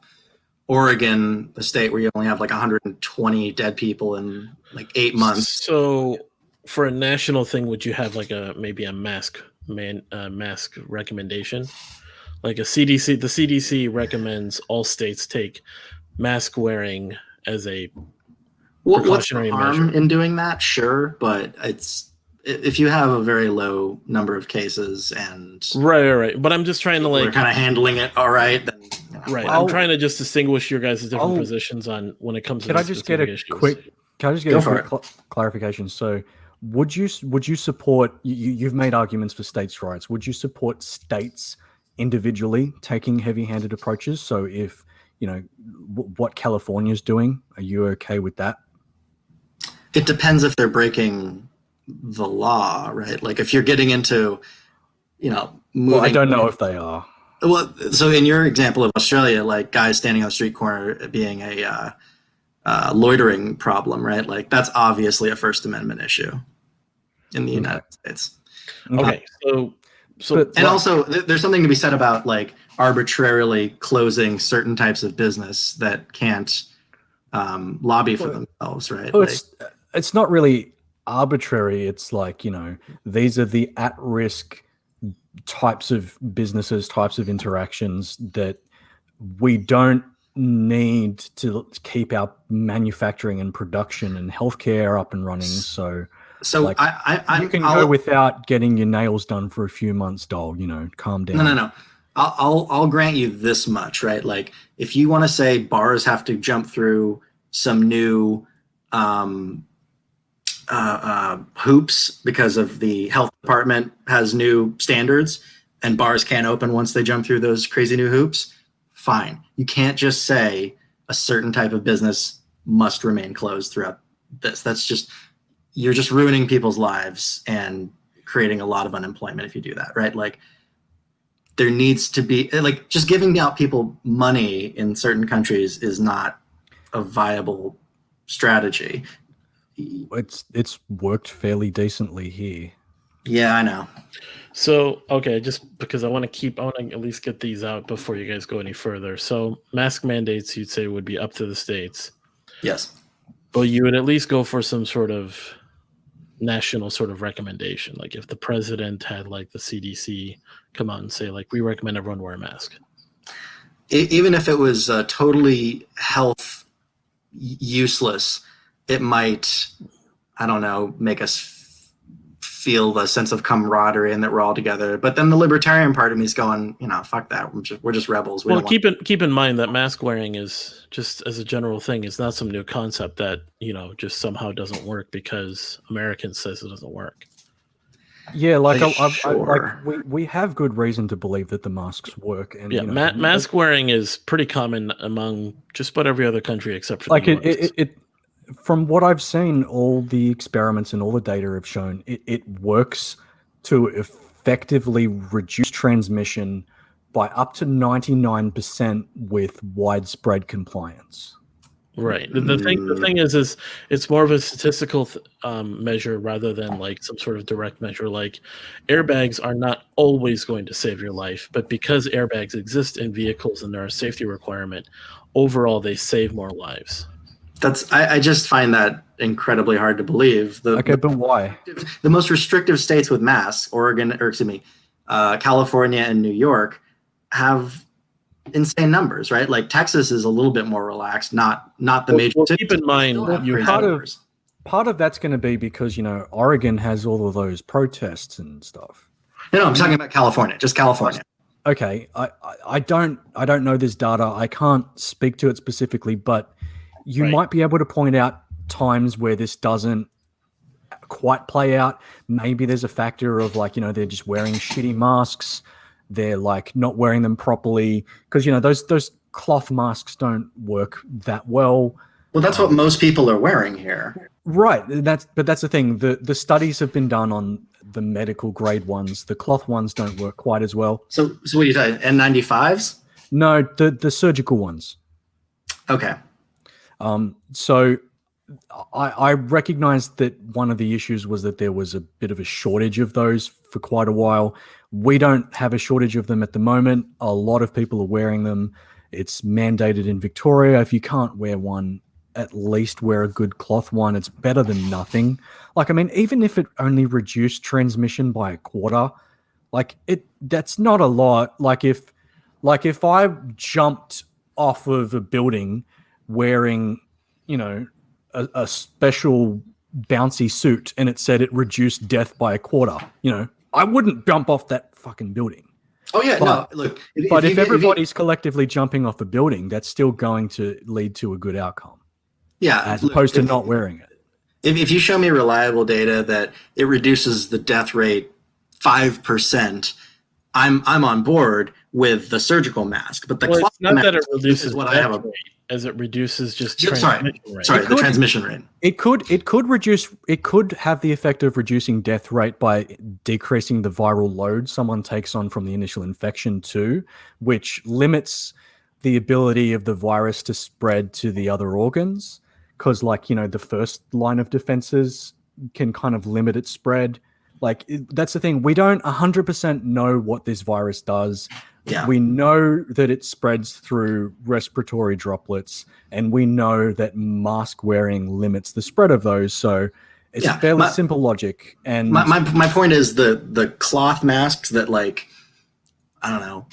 Oregon, a state where you only have like 120 dead people in like 8 months. So for a national thing, would you have like maybe a mask recommendation? Like the CDC recommends all states take mask wearing as a precautionary measure. In doing that? Sure, but if you have a very low number of cases and right. But I'm just trying to we're kind of handling it all right. Then, right. I'm trying to just distinguish your guys' different positions on when it comes to. Can I just get a quick clarification? So, would you support? You've made arguments for states' rights. Would you support states individually taking heavy-handed approaches? So, if what California's doing, are you okay with that? It depends if they're breaking the law, right? Like if you're getting into, moving. Well, I don't know if they are. Well, so in your example of Australia, like guys standing on the street corner being a loitering problem, right? Like that's obviously a First Amendment issue in the United States. Okay, also there's something to be said about like arbitrarily closing certain types of business that can't lobby for themselves, right? Well, it's not really arbitrary. It's like, these are the at-risk types of businesses, types of interactions that we don't need to keep our manufacturing and production and healthcare up and running. So like, you can go without getting your nails done for a few months, doll. Calm down. No. I'll grant you this much, right? Like, if you want to say bars have to jump through some new hoops because of the health department has new standards, and bars can't open once they jump through those crazy new hoops, fine. You can't just say a certain type of business must remain closed throughout this. You're just ruining people's lives and creating a lot of unemployment if you do that, right? Like, there needs to be, like, just giving out people money in certain countries is not a viable strategy. It's worked fairly decently here. Yeah, I know. So, okay, just because I want to at least get these out before you guys go any further. So, mask mandates, you'd say, would be up to the states. Yes. But you would at least go for some sort of national sort of recommendation. Like, if the president had, like, the CDC come out and say, like, we recommend everyone wear a mask. Even if it was totally health useless, it might, I don't know, make us feel the sense of camaraderie and that we're all together. But then the libertarian part of me is going, fuck that. We're just rebels. Well, keep in mind that mask wearing is, just as a general thing, is not some new concept that, just somehow doesn't work because Americans says it doesn't work. Yeah, like, we have good reason to believe that the masks work. And mask wearing is pretty common among just about every other country except for like the US. it. From what I've seen, all the experiments and all the data have shown it works to effectively reduce transmission by up to 99% with widespread compliance. Right. The thing is it's more of a statistical measure rather than like some sort of direct measure. Like, airbags are not always going to save your life, but because airbags exist in vehicles and they're a safety requirement, overall they save more lives. I just find that incredibly hard to believe. But why? The most restrictive states with masks, California and New York, have insane numbers, right? Like, Texas is a little bit more relaxed, not the major cities. Keep in mind, part of that's going to be because Oregon has all of those protests and stuff. No, I'm talking about California, just California. Okay, I don't know this data. I can't speak to it specifically, but you might be able to point out times where this doesn't quite play out. Maybe there's a factor of, like, they're just wearing shitty masks. They're, like, not wearing them properly because those cloth masks don't work that well. Well, that's what most people are wearing here. Right. That's the thing. The studies have been done on the medical grade ones. The cloth ones don't work quite as well. So what are you talking? N95s? No, the surgical ones. Okay. So I recognized that one of the issues was that there was a bit of a shortage of those for quite a while. We don't have a shortage of them at the moment. A lot of people are wearing them. It's mandated in Victoria. If you can't wear one, at least wear a good cloth one. It's better than nothing. Like, I mean, even if it only reduced transmission by a quarter, that's not a lot. Like if I jumped off of a building wearing, a special bouncy suit and it said it reduced death by a quarter, I wouldn't jump off that fucking building. Oh yeah, but, no. Look, if everybody's collectively jumping off a building, that's still going to lead to a good outcome. Yeah, as opposed to not wearing it. If you show me reliable data that it reduces the death rate 5%, I'm on board with the surgical mask. But the cloth it's not mask that it reduces is what I death have a rate, as it reduces just transmission rate. Sorry, the transmission rate. It could reduce. It could have the effect of reducing death rate by decreasing the viral load someone takes on from the initial infection too, which limits the ability of the virus to spread to the other organs. Because, the first line of defenses can kind of limit its spread. That's the thing. We don't 100% know what this virus does. Yeah. We know that it spreads through respiratory droplets, and we know that mask wearing limits the spread of those. So it's fairly simple logic. And my point is the cloth masks that,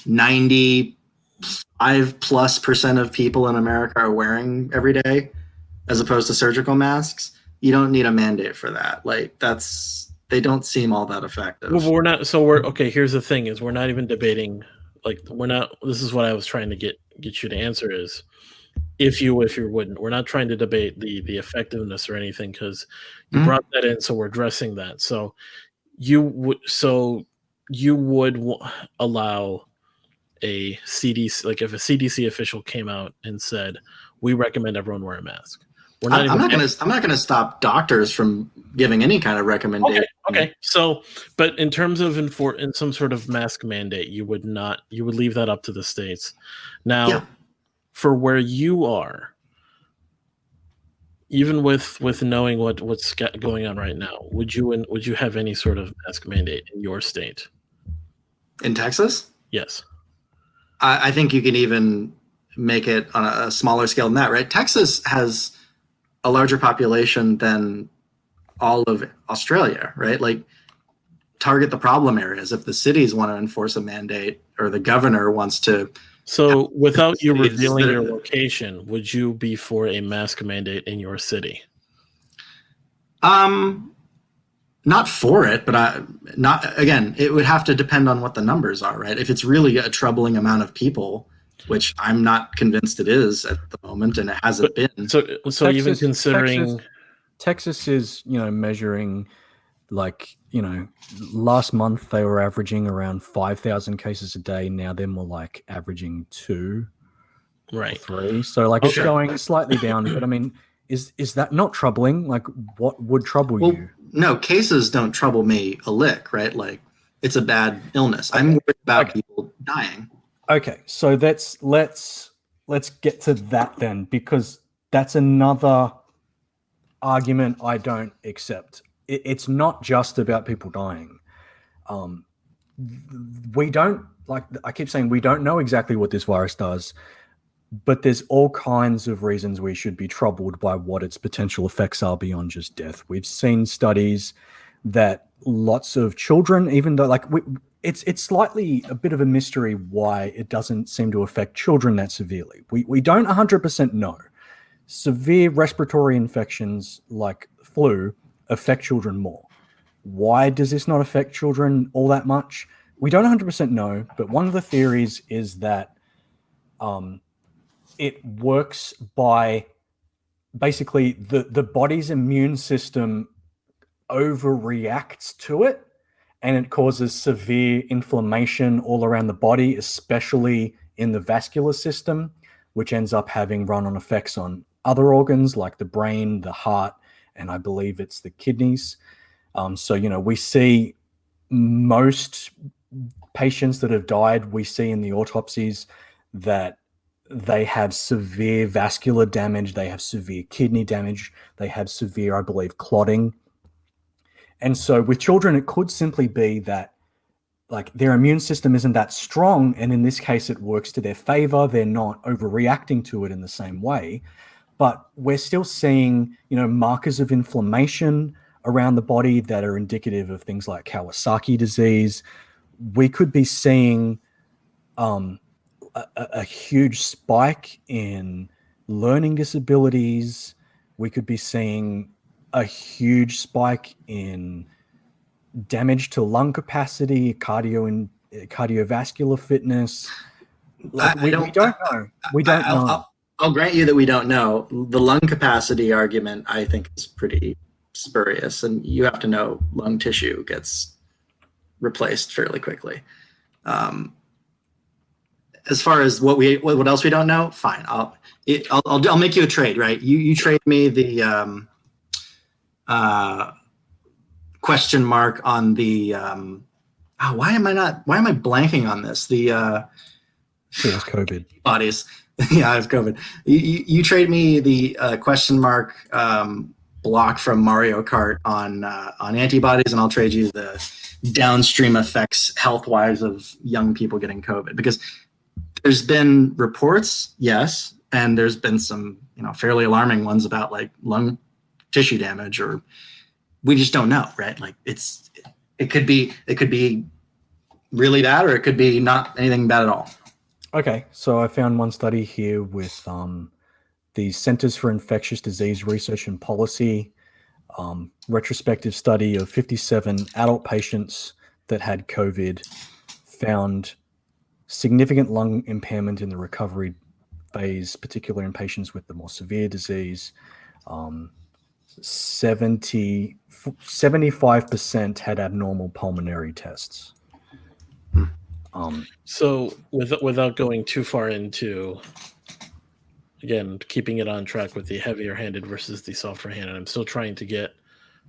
90 5+% of people in America are wearing every day, as opposed to surgical masks, you don't need a mandate for that. Like they don't seem all that effective. Well, we're not. So we're okay. Here's the thing: is we're not even debating. Like we're not. This is what I was trying to get you to answer is if you wouldn't. We're not trying to debate the effectiveness or anything because you brought that in. So we're addressing that. So you would allow a CDC, like if a CDC official came out and said we recommend everyone wear a mask. I'm not going to stop doctors from giving any kind of recommendation. Okay. So, but in terms of in some sort of mask mandate, you would leave that up to the states. Now, for where you are, even with knowing what's going on right now, would you have any sort of mask mandate in your state? In Texas? Yes. I think you can even make it on a smaller scale than that, right? Texas has a larger population than all of Australia, right? Like, target the problem areas. If the cities want to enforce a mandate or the governor wants to. So without you revealing your location, would you be for a mask mandate in your city? Not for it, but it would have to depend on what the numbers are, right? If it's really a troubling amount of people, which I'm not convinced it is at the moment, and it hasn't been. So Texas, even considering Texas is, measuring, like, last month they were averaging around 5,000 cases a day. Now they're more like averaging 2, right, 3. So like it's going slightly down. But I mean, is that not troubling? Like, what would trouble you? No, cases don't trouble me a lick, right? Like, it's a bad illness. I'm worried about people dying. Okay, so let's get to that then, because that's another argument I don't accept. It's not just about people dying. We don't, like I keep saying, we don't know exactly what this virus does, but there's all kinds of reasons we should be troubled by what its potential effects are beyond just death. We've seen studies that lots of children, even though it's slightly a bit of a mystery why it doesn't seem to affect children that severely. We don't 100% know. Severe respiratory infections like flu affect children more. Why does this not affect children all that much? We don't 100% know, but one of the theories is that it works by basically the body's immune system overreacts to it, and it causes severe inflammation all around the body, especially in the vascular system, which ends up having run-on effects on other organs like the brain, the heart, and I believe it's the kidneys. So, we see most patients that have died, we see in the autopsies that they have severe vascular damage, they have severe kidney damage, they have severe, I believe, clotting. And so with children, it could simply be that like their immune system isn't that strong, and in this case, it works to their favor. They're not overreacting to it in the same way, but we're still seeing, markers of inflammation around the body that are indicative of things like Kawasaki disease. We could be seeing a huge spike in learning disabilities. We could be seeing a huge spike in damage to lung capacity, cardiovascular fitness. We don't know. We don't know. I'll grant you that we don't know. The lung capacity argument, I think, is pretty spurious, and you have to know lung tissue gets replaced fairly quickly. As far as what else we don't know, fine. I'll make you a trade, right? You trade me the question mark on the why am I blanking on this? The it was COVID bodies. Yeah, I have COVID. You trade me the question mark block from Mario Kart on antibodies, and I'll trade you the downstream effects health-wise of young people getting COVID, because there's been reports, yes, and there's been some fairly alarming ones about like lung tissue damage, or we just don't know, right? Like it could be really bad, or it could be not anything bad at all. Okay, so I found one study here with the Centers for Infectious Disease Research and Policy, retrospective study of 57 adult patients that had COVID, found significant lung impairment in the recovery phase, particularly in patients with the more severe disease. 75% had abnormal pulmonary tests. So without going too far into, again, keeping it on track with the heavier handed versus the softer handed, I'm still trying to get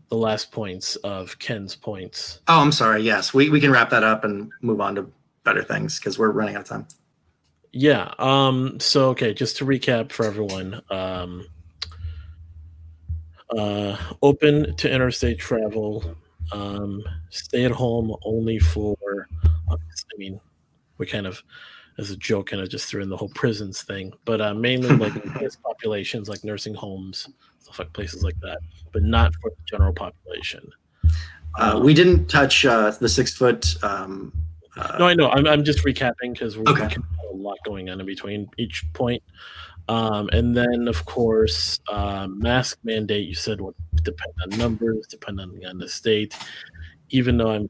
the last points of Ken's points. Oh, I'm sorry. Yes, we can wrap that up and move on to better things because we're running out of time. Yeah. So okay, just to recap for everyone. Open to interstate travel. Stay at home only for. I mean, we kind of, as a joke, kind of just threw in the whole prisons thing, but mainly like place populations, like nursing homes, stuff like places like that, but not for the general population. We didn't touch the 6 foot. No, I know. I'm just recapping because we Okay. have a lot going on in between each point. And then, of course, mask mandate. You said would depend on numbers, depending on the state. Even though I'm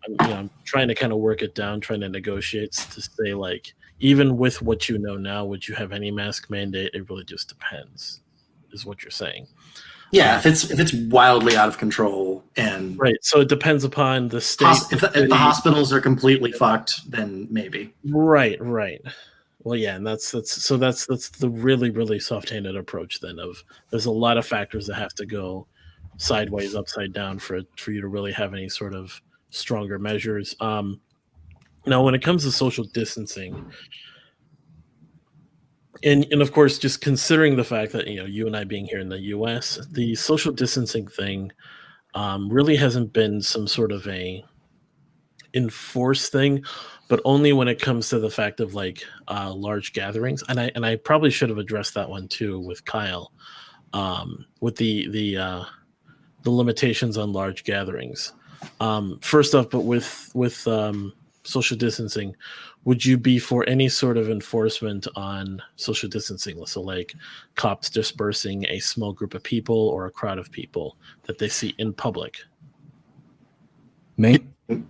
trying to kind of work it down, trying to negotiate to say like, even with what you know now, would you have any mask mandate? It really just depends, is what you're saying. Yeah, if it's wildly out of control and right, so it depends upon the state. If the hospitals are completely fucked, then maybe. Right. Well, yeah, and that's the really, really soft-handed approach then of there's a lot of factors that have to go sideways, upside down for you to really have any sort of stronger measures. Now, when it comes to social distancing, and of course, just considering the fact that you and I being here in the U.S., the social distancing thing really hasn't been some sort of a enforced thing, but only when it comes to the fact of like large gatherings. And I probably should have addressed that one too with Kyle, with the limitations on large gatherings. First off, but with social distancing, would you be for any sort of enforcement on social distancing? So like cops dispersing a small group of people or a crowd of people that they see in public? Me?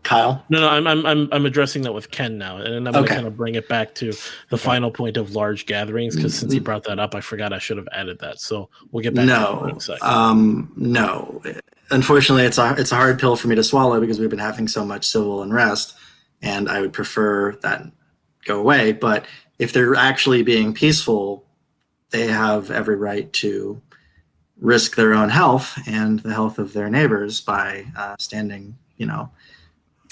Kyle? No, I'm addressing that with Ken now, and then I'm going to kind of bring it back to the final point of large gatherings, because since he brought that up, I forgot I should have added that. So we'll get back to that in a second. No. Unfortunately, it's a hard pill for me to swallow because we've been having so much civil unrest, and I would prefer that go away. But if they're actually being peaceful, they have every right to risk their own health and the health of their neighbors by standing,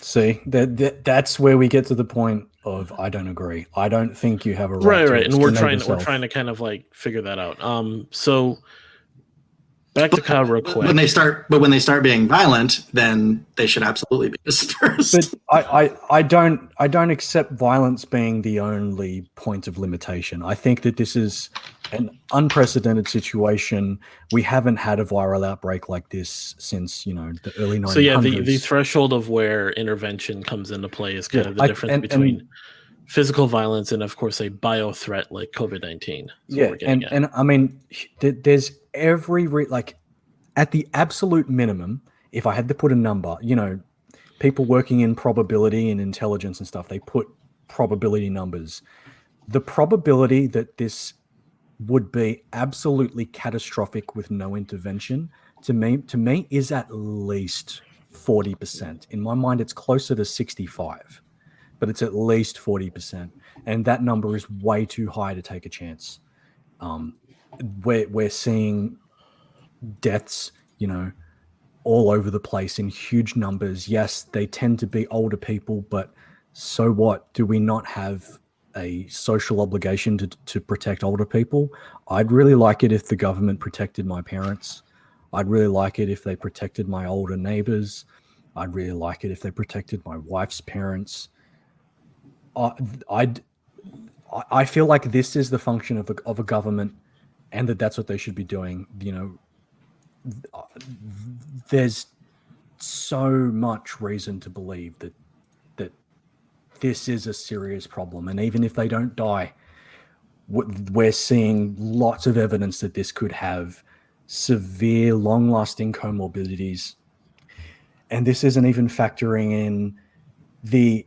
See, that's where we get to the point of I don't agree. I don't think you have a right. Right, and we're trying to kind of like figure that out. So back to Kyle real quick. When they start being violent, then they should absolutely be dispersed. But I don't accept violence being the only point of limitation. I think that this is an unprecedented situation. We haven't had a viral outbreak like this since the early 1900s. So yeah, the threshold of where intervention comes into play is kind of the difference between physical violence and, of course, a bio threat like COVID-19. Yeah, and I mean, there's like at the absolute minimum, if I had to put a number, people working in probability and intelligence and stuff, they put probability numbers. The probability that this would be absolutely catastrophic with no intervention, to me is at least 40%. In my mind, it's closer to 65, but it's at least 40%. And that number is way too high to take a chance. We're seeing deaths, all over the place in huge numbers. Yes, they tend to be older people, but so what? Do we not have a social obligation to protect older people? I'd really like it if the government protected my parents. I'd really like it if they protected my older neighbors. I'd really like it if they protected my wife's parents. I feel like this is the function of a government, and that's what they should be doing. There's so much reason to believe that this is a serious problem, and even if they don't die, we're seeing lots of evidence that this could have severe, long-lasting comorbidities. And this isn't even factoring in the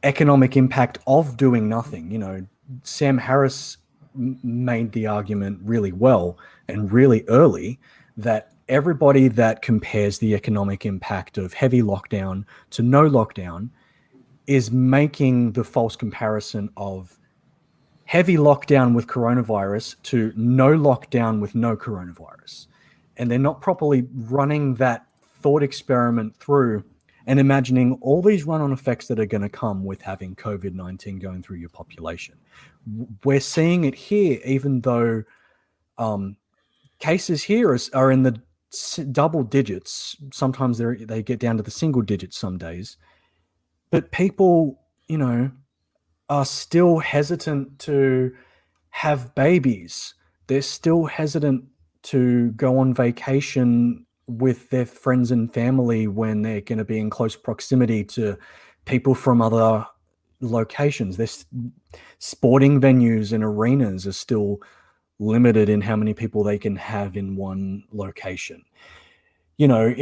economic impact of doing nothing. You know, Sam Harris made the argument really well and really early that everybody that compares the economic impact of heavy lockdown to no lockdown is making the false comparison of heavy lockdown with coronavirus to no lockdown with no coronavirus. And they're not properly running that thought experiment through and imagining all these run-on effects that are going to come with having COVID-19 going through your population. We're seeing it here, even though cases here are in the double digits. Sometimes they get down to the single digits some days. But people, you know, are still hesitant to have babies. They're still hesitant to go on vacation with their friends and family when they're going to be in close proximity to people from other locations. There's sporting venues and arenas are still limited in how many people they can have in one location. You know,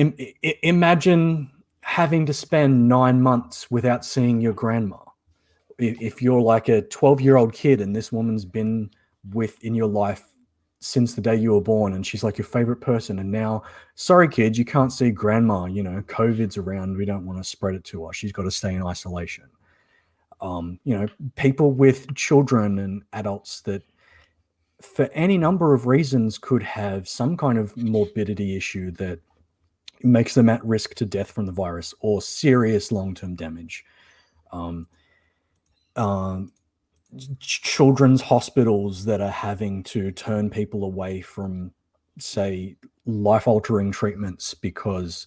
imagine having to spend 9 months without seeing your grandma. If you're like a 12-year-old kid and this woman's been in your life since the day you were born and she's like your favorite person, and now, sorry kid, you can't see grandma, you know, COVID's around, we don't want to spread it to her, she's got to stay in isolation. You know, people with children and adults that for any number of reasons could have some kind of morbidity issue that makes them at risk to death from the virus or serious long-term damage. Children's hospitals that are having to turn people away from, say, life-altering treatments because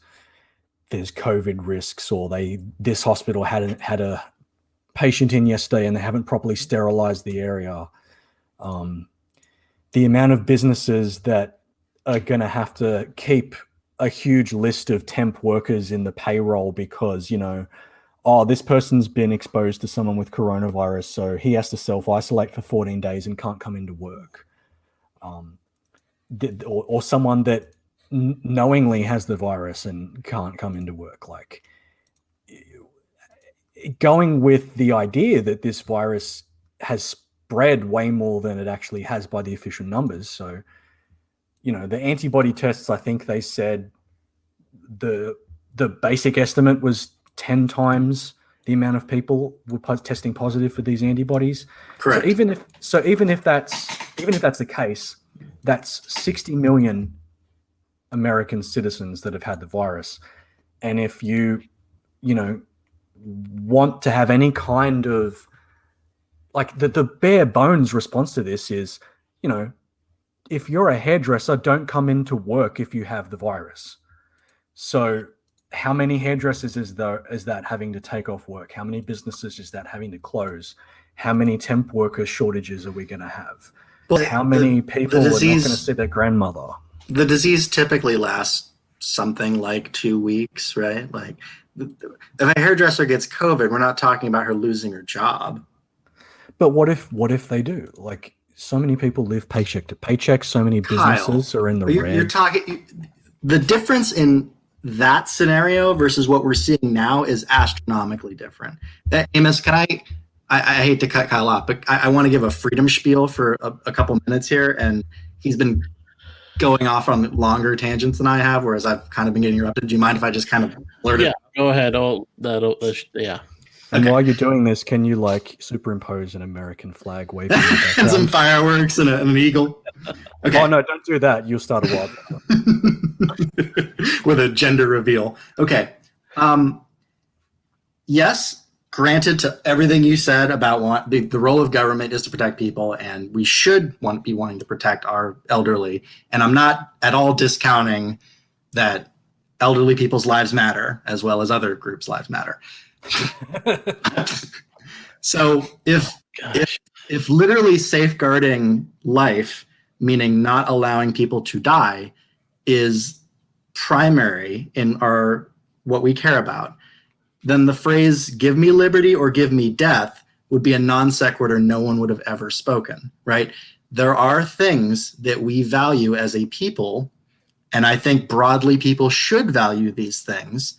there's COVID risks, or this hospital had a patient in yesterday and they haven't properly sterilized the area. The amount of businesses that are going to have to keep a huge list of temp workers in the payroll because, you know, oh, this person's been exposed to someone with coronavirus, so he has to self-isolate for 14 days and can't come into work. Or someone that knowingly has the virus and can't come into work. Like, going with the idea that this virus has spread way more than it actually has by the official numbers. So, you know, the antibody tests, I think they said the basic estimate was 10 times the amount of people were testing positive for these antibodies. Correct. So even if that's the case, that's 60 million American citizens that have had the virus. And if you know, want to have any kind of, like, the bare bones response to this is, you know, if you're a hairdresser, don't come into work if you have the virus. So how many hairdressers is that having to take off work? How many businesses is that having to close? How many temp worker shortages are we going to have? Well, how many people are not going to see their grandmother? The disease typically lasts something like 2 weeks, right? Like, if a hairdresser gets COVID, we're not talking about her losing her job. But what if they do? Like, so many people live paycheck to paycheck. So many businesses are in the red. You're talking, the difference in that scenario versus what we're seeing now is astronomically different. Amos, can I hate to cut Kyle off, but I want to give a freedom spiel for a couple minutes here, and he's been going off on longer tangents than I have, whereas I've kind of been getting interrupted. Do you mind if I just kind of blurt it? Yeah, go ahead. Yeah. And while you're doing this, can you like superimpose an American flag waving in the and background? some fireworks and an eagle? Okay. Oh no, don't do that. You'll start a wildfire. With a gender reveal. Okay. Yes, granted to everything you said about the role of government is to protect people, and we should be wanting to protect our elderly. And I'm not at all discounting that elderly people's lives matter as well as other groups' lives matter. So if literally safeguarding life, meaning not allowing people to die, is primary in what we care about, then the phrase "give me liberty or give me death" would be a non sequitur no one would have ever spoken, right? There are things that we value as a people, and I think broadly people should value these things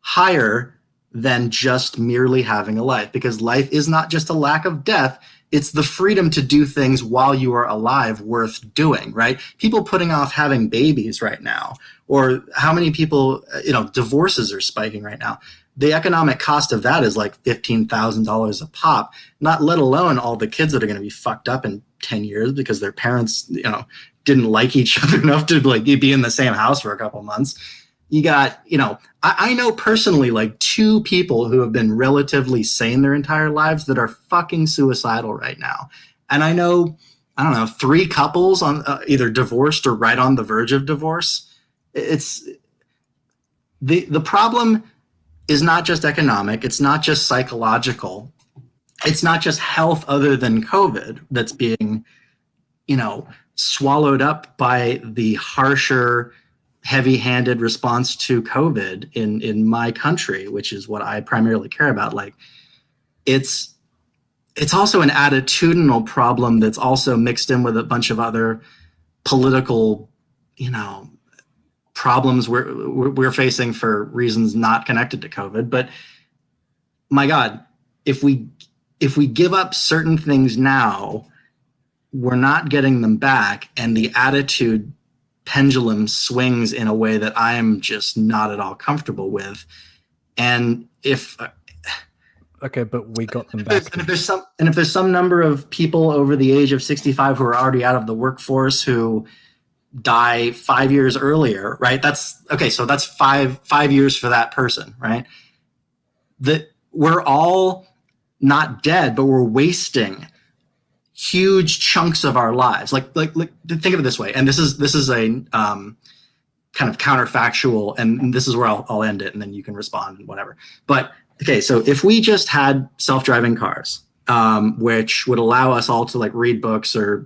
higher than just merely having a life, because life is not just a lack of death. It's the freedom to do things while you are alive worth doing, right? People putting off having babies right now, or how many people, divorces are spiking right now. The economic cost of that is like $15,000 a pop, not let alone all the kids that are going to be fucked up in 10 years because their parents, didn't like each other enough to like be in the same house for a couple months. You got, I know personally like 2 people who have been relatively sane their entire lives that are fucking suicidal right now. And I don't know, 3 couples on either divorced or right on the verge of divorce. It's the problem is not just economic. It's not just psychological. It's not just health other than COVID that's being, swallowed up by the harsher, heavy-handed response to COVID in my country, which is what I primarily care about. Like, it's also an attitudinal problem that's also mixed in with a bunch of other political, problems we're facing for reasons not connected to COVID. But my God, if we give up certain things now, we're not getting them back, and the attitude pendulum swings in a way that I am just not at all comfortable with. And if okay, but we got them back. And if there's some number of people over the age of 65 who are already out of the workforce who die 5 years earlier, right? That's okay. So that's five years for that person, right? That we're all not dead, but we're wasting huge chunks of our lives. Like think of it this way. And this is a kind of counterfactual, and this is where I'll end it, and then you can respond and whatever. But okay, so if we just had self-driving cars, which would allow us all to like read books or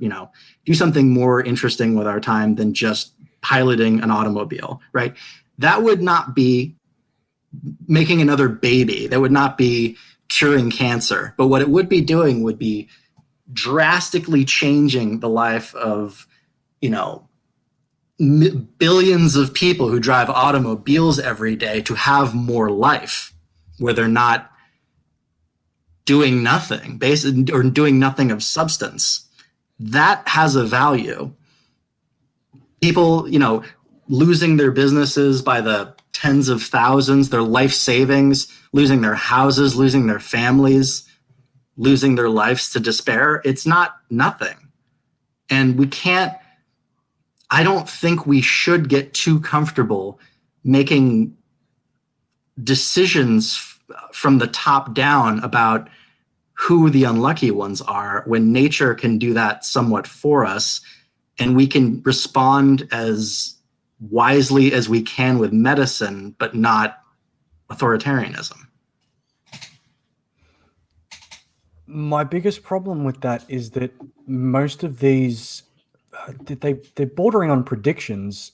do something more interesting with our time than just piloting an automobile, right? That would not be making another baby. That would not be curing cancer. But what it would be doing would be drastically changing the life of, billions of people who drive automobiles every day to have more life, where they're not doing nothing, or doing nothing of substance. That has a value. People, losing their businesses by the tens of thousands, their life savings, losing their houses, losing their families, losing their lives to despair. It's not nothing. And I don't think we should get too comfortable making decisions from the top down about who the unlucky ones are, when nature can do that somewhat for us, and we can respond as wisely as we can with medicine, but not authoritarianism. My biggest problem with that is that most of these, they're bordering on predictions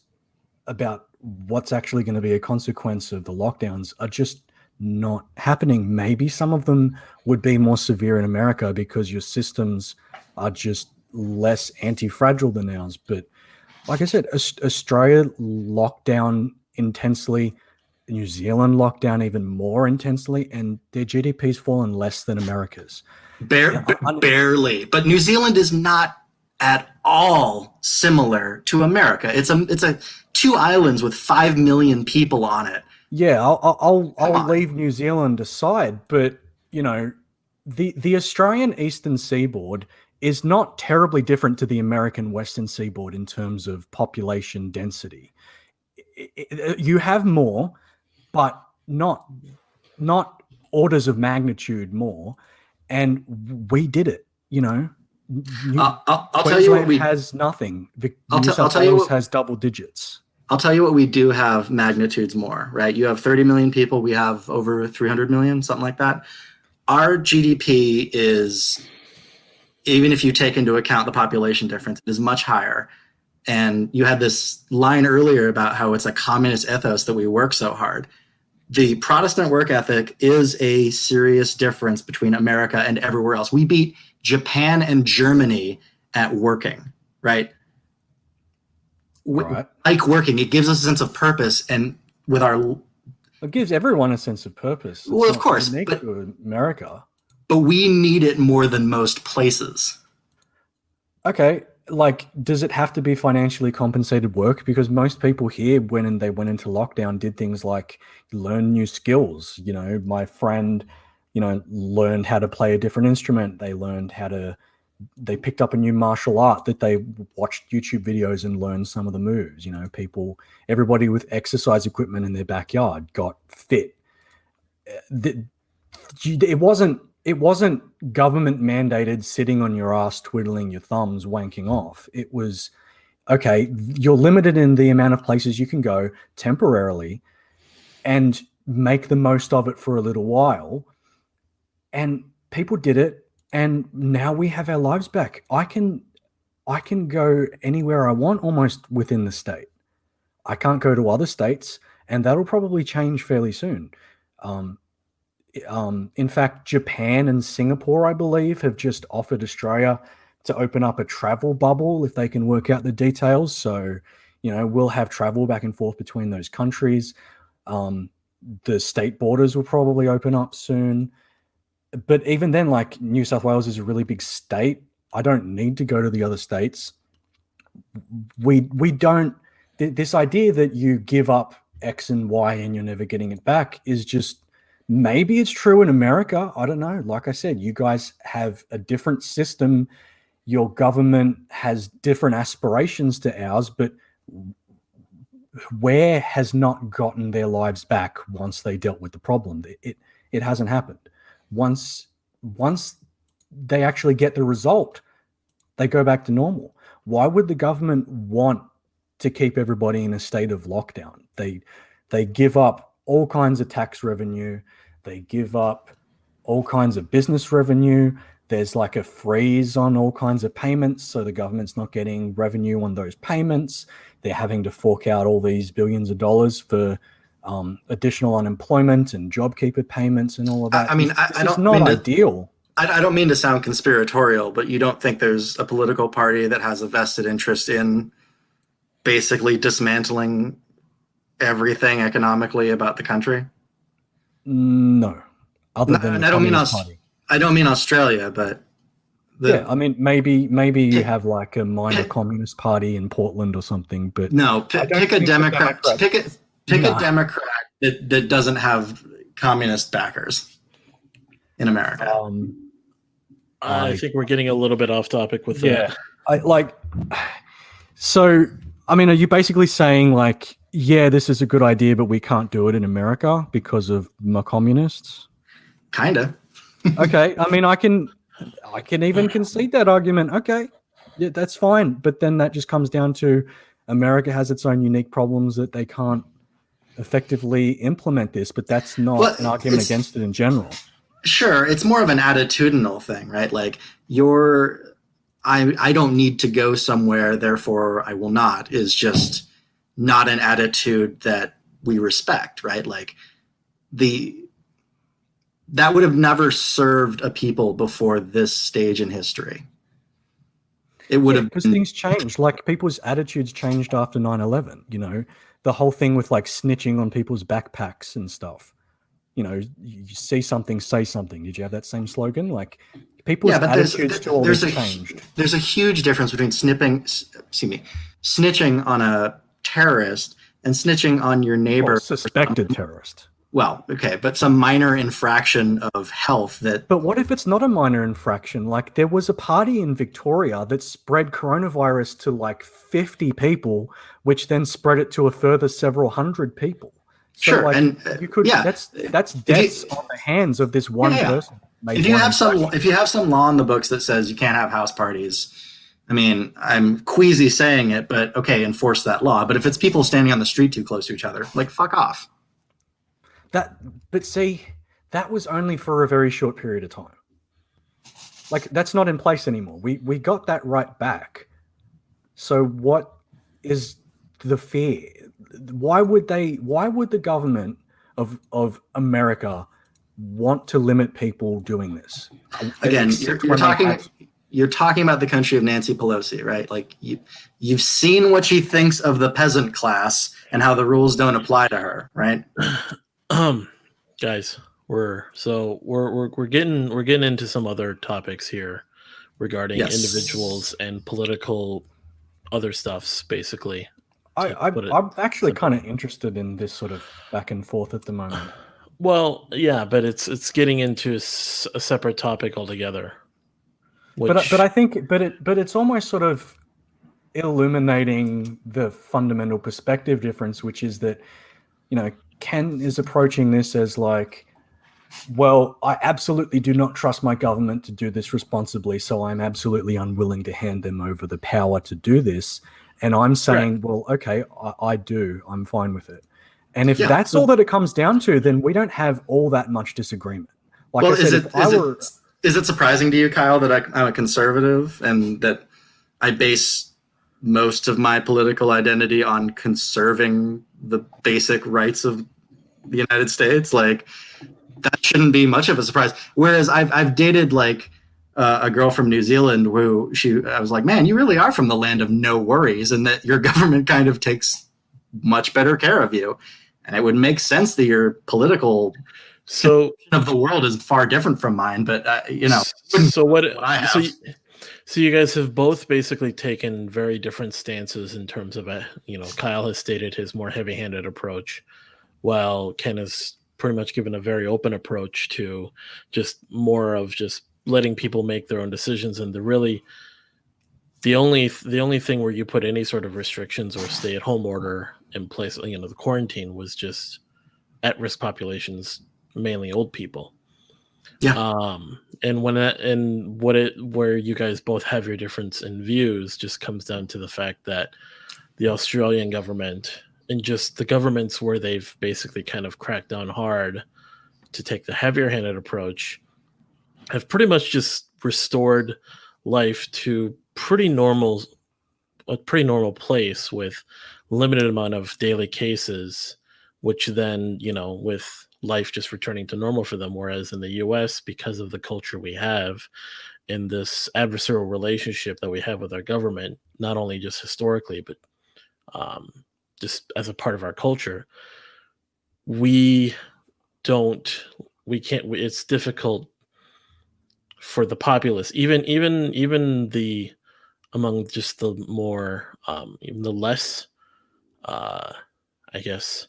about what's actually going to be a consequence of the lockdowns are just not happening. Maybe some of them would be more severe in America because your systems are just less anti-fragile than ours. But like I said, Australia locked down intensely, New Zealand locked down even more intensely, and their GDP's fallen less than America's. Barely. But New Zealand is not at all similar to America. It's a 2 islands with 5 million people on it. Yeah, I'll leave New Zealand aside, but the Australian Eastern Seaboard is not terribly different to the American Western Seaboard in terms of population density. You have more, but not orders of magnitude more, and we did it. I'll tell you what we has nothing. New South Wales has double digits. I'll tell you what we do have magnitudes more, right? You have 30 million people. We have over 300 million, something like that. Our GDP is, even if you take into account the population difference, it is much higher. And you had this line earlier about how it's a communist ethos that we work so hard. the Protestant work ethic is a serious difference between America and everywhere else. We beat Japan and Germany at working, right? Right. Like working, it gives us a sense of purpose, and with our It gives everyone a sense of purpose. well, of course, unique to America. But we need it more than most places. Okay, like, does it have to be financially compensated work? Because most people here, when they went into lockdown, did things like learn new skills. You know, my friend, learned how to play a different instrument. They picked up a new martial art that they watched YouTube videos and learned some of the moves. You know, everybody with exercise equipment in their backyard got fit. It wasn't government mandated sitting on your ass twiddling your thumbs wanking off. It was, okay, you're limited in the amount of places you can go temporarily and make the most of it for a little while. And people did it, and now we have our lives back. I can go anywhere I want almost within the state. I can't go to other states, and that'll probably change fairly soon. In fact, Japan and Singapore, I believe, have just offered Australia to open up a travel bubble if they can work out the details. So, we'll have travel back and forth between those countries. The state borders will probably open up soon. But even then, like, New South Wales is a really big state. I don't need to go to the other states. We don't. This idea that you give up X and Y and you're never getting it back is just, maybe it's true in America. I don't know. Like I said, you guys have a different system. Your government has different aspirations to ours, but where has not gotten their lives back once they dealt with the problem? It hasn't happened. Once they actually get the result, they go back to normal. Why would the government want to keep everybody in a state of lockdown? They give up all kinds of tax revenue. They give up all kinds of business revenue. There's like a freeze on all kinds of payments, so the government's not getting revenue on those payments. They're having to fork out all these billions of dollars for additional unemployment and JobKeeper payments and all of that. It's not ideal. I don't mean to sound conspiratorial, but you don't think there's a political party that has a vested interest in basically dismantling everything economically about the country? No, other than I don't mean Australia, but maybe you have like a minor communist party in Portland or something. But no, pick a Democrat. Pick a Democrat that doesn't have communist backers in America. I think we're getting a little bit off topic with that. So, are you basically saying like, yeah, this is a good idea, but we can't do it in America because of communists? Kinda. Okay. I can even concede that argument. Okay. Yeah, that's fine. But then that just comes down to America has its own unique problems that they can't effectively implement this, but that's not an argument against it in general. Sure. It's more of an attitudinal thing, right? Like I don't need to go somewhere, therefore I will not, is just not an attitude that we respect, right? Like that would have never served a people before this stage in history. It would have, because things changed. Like, people's attitudes changed after 9/11. The whole thing with like snitching on people's backpacks and stuff. You see something, say something. Did you have that same slogan? Like, people's attitudes to all this changed. There's a huge difference between snitching on a terrorist and snitching on your neighbor. Suspected terrorist. Well, okay, but some minor infraction of health that... But what if it's not a minor infraction? Like, there was a party in Victoria that spread coronavirus to like 50 people, which then spread it to a further several hundred people. So, sure, like, and you could, that's deaths on the hands of this one person. If you have some law in the books that says you can't have house parties, I'm queasy saying it, but okay, enforce that law. But if it's people standing on the street too close to each other, like, fuck off. But see, that was only for a very short period of time. Like, that's not in place anymore. We got that right back. So what is the fear? Why would the government of America want to limit people doing this. Again, Except when they have- you're talking about the country of Nancy Pelosi, right? Like you've seen what she thinks of the peasant class and how the rules don't apply to her, right? Guys, we're getting into some other topics here regarding Yes. individuals and political other stuffs, basically. I'm actually kind of interested in this sort of back and forth at the moment. Well, yeah, but it's getting into a separate topic altogether. But I think it's almost sort of illuminating the fundamental perspective difference, which is that, you know, Ken is approaching this as like, well, I absolutely do not trust my government to do this responsibly, so I'm absolutely unwilling to hand them over the power to do this. And I'm saying, well, okay, I do. I'm fine with it. And if that's all that it comes down to, then we don't have all that much disagreement. Like I said, is it surprising to you, Kyle, that I'm a conservative and that I base most of my political identity on conserving the basic rights of the United States? Like, that shouldn't be much of a surprise. Whereas I've dated like a girl from New Zealand who I was like, man, you really are from the land of no worries, and that your government kind of takes much better care of you. And it would make sense that your political of the world is far different from mine, but you know. So you guys have both basically taken very different stances in terms of Kyle has stated his more heavy-handed approach, while Ken has pretty much given a very open approach to just more of just letting people make their own decisions. And the only thing where you put any sort of restrictions or stay-at-home order in place, the quarantine, was just at-risk populations, mainly old people. Yeah. And where you guys both have your difference in views just comes down to the fact that the Australian government and just the governments where they've basically kind of cracked down hard to take the heavier-handed approach have pretty much just restored life to a pretty normal place with limited amount of daily cases, which then, with life just returning to normal for them. Whereas in the US, because of the culture we have and this adversarial relationship that we have with our government, not only just historically, but just as a part of our culture, it's difficult for the populace, even the among just the more even the less I guess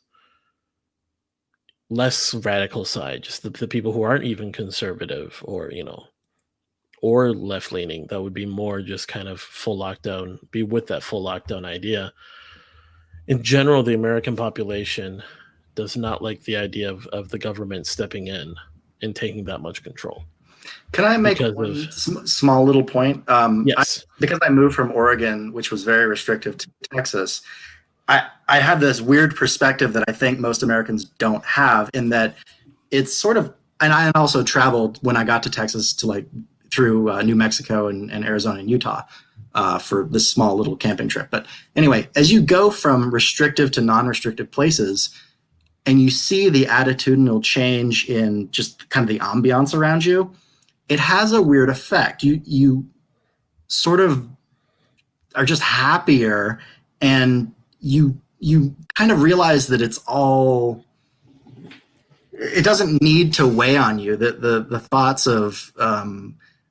less radical side, just the people who aren't even conservative or or left leaning, that would be more just kind of full lockdown, be with that full lockdown idea. In general, the American population does not like the idea of the government stepping in and taking that much control. Can I make one small little point? Yes. Because I moved from Oregon, which was very restrictive, to Texas, I have this weird perspective that I think most Americans don't have, in that it's sort of, and I also traveled when I got to Texas to through New Mexico and Arizona and Utah for this small little camping trip. But anyway, as you go from restrictive to non-restrictive places, and you see the attitudinal change in just kind of the ambiance around you, it has a weird effect. You sort of are just happier, and you kind of realize that it doesn't need to weigh on you. The thoughts of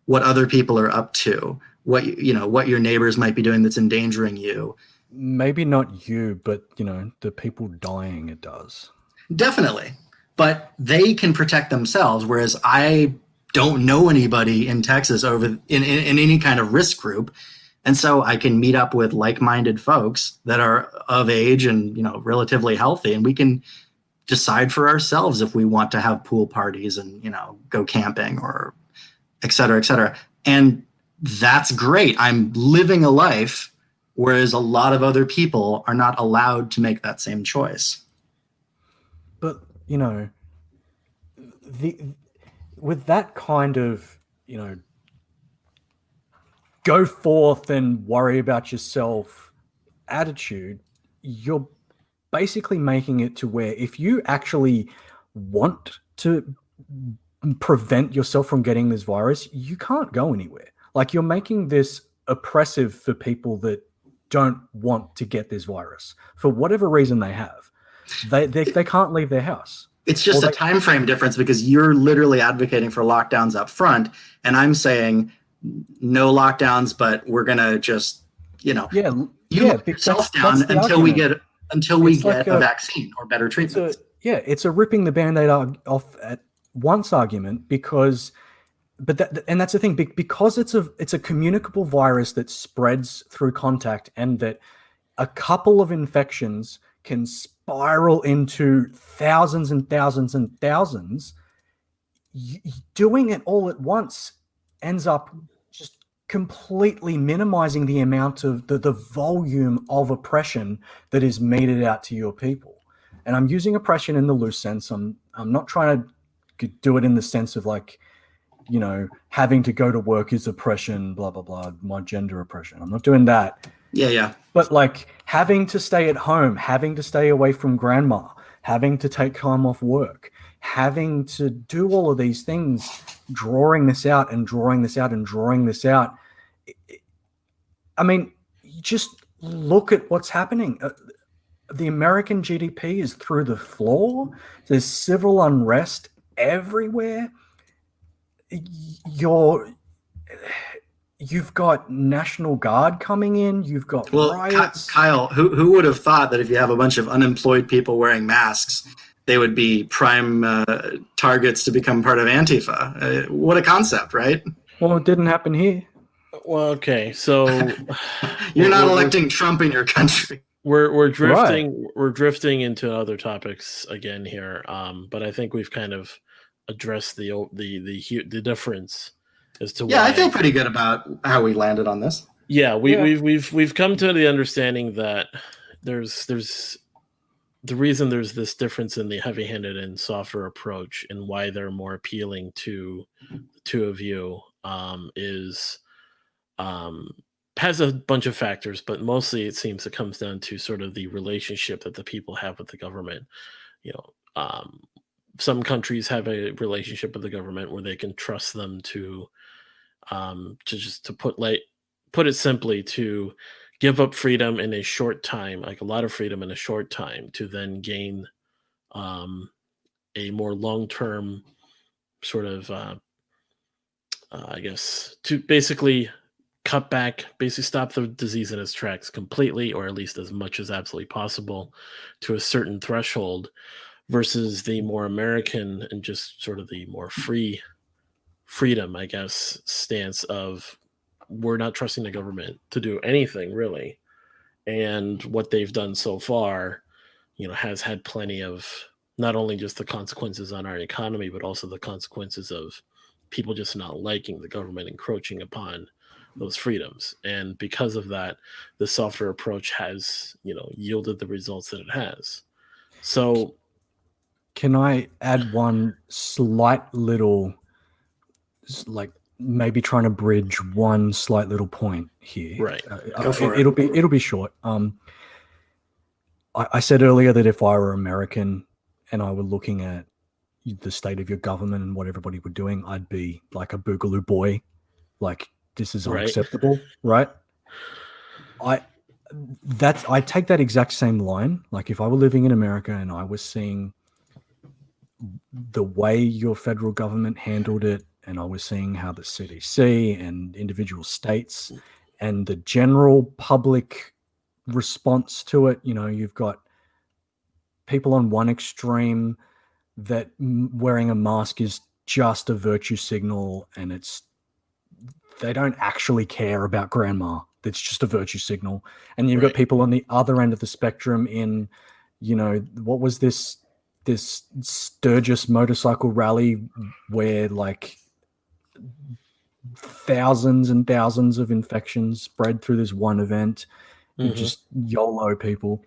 what other people are up to, what your neighbors might be doing that's endangering you. Maybe not you, but the people dying, it does. Definitely. But they can protect themselves, whereas I don't know anybody in Texas in any kind of risk group. And so I can meet up with like-minded folks that are of age and, relatively healthy, and we can decide for ourselves if we want to have pool parties and, go camping or et cetera, et cetera. And that's great. I'm living a life, whereas a lot of other people are not allowed to make that same choice. But, with that kind of, go forth and worry about yourself attitude, you're basically making it to where if you actually want to prevent yourself from getting this virus, you can't go anywhere. Like, you're making this oppressive for people that don't want to get this virus for whatever reason they have. They can't leave their house. It's just a time frame difference, because you're literally advocating for lockdowns up front, and I'm saying no lockdowns, but we're gonna just, lock yourself down until we get a vaccine or better treatment. It's a ripping the Band-Aid off at once argument, because that's the thing, because it's a communicable virus that spreads through contact, and that a couple of infections can spiral into thousands and thousands and thousands. Doing it all at once ends up just completely minimizing the amount of the volume of oppression that is meted out to your people. And I'm using oppression in the loose sense. I'm not trying to do it in the sense of like, having to go to work is oppression, blah, blah, blah, my gender oppression. I'm not doing that. Yeah. But like having to stay at home, having to stay away from grandma, having to take time off work, having to do all of these things, drawing this out and drawing this out and drawing this out. I mean, just look at what's happening. The American GDP is through the floor. There's civil unrest everywhere. You've got National Guard coming in. You've got riots. Kyle, who would have thought that if you have a bunch of unemployed people wearing masks, they would be prime targets to become part of Antifa? What a concept, right? Well, it didn't happen here. Well, okay, so you're not electing Trump in your country. We're drifting. Right. We're drifting into other topics again here, but I think we've kind of addressed the difference as to why. Yeah, I feel pretty good about how we landed on this. Yeah, we've come to the understanding that there's the reason there's this difference in the heavy-handed and softer approach, and why they're more appealing to the two of you has a bunch of factors, but mostly it seems it comes down to sort of the relationship that the people have with the government. Some countries have a relationship with the government where they can trust them to put it simply, to give up freedom in a short time, like a lot of freedom in a short time, to then gain a more long-term sort of, I guess, to basically cut back, basically stop the disease in its tracks completely, or at least as much as absolutely possible, to a certain threshold, versus the more American and just sort of the more freedom, I guess, stance of we're not trusting the government to do anything really. And what they've done so far, has had plenty of not only just the consequences on our economy, but also the consequences of people just not liking the government encroaching upon those freedoms. And because of that, the softer approach has, yielded the results that it has. So can I add one slight little, like maybe trying to bridge one slight little point here? Right. Go for it. It'll be short. I said earlier that if I were American and I were looking at the state of your government and what everybody were doing, I'd be like a boogaloo boy. Like, this is unacceptable, right? I take that exact same line. Like, if I were living in America and I was seeing the way your federal government handled it, and I was seeing how the CDC and individual states and the general public response to it, you've got people on one extreme that wearing a mask is just a virtue signal, and they don't actually care about grandma. It's just a virtue signal. And you've got people on the other end of the spectrum in, what was this Sturgis motorcycle rally where like thousands and thousands of infections spread through this one event, and just YOLO people.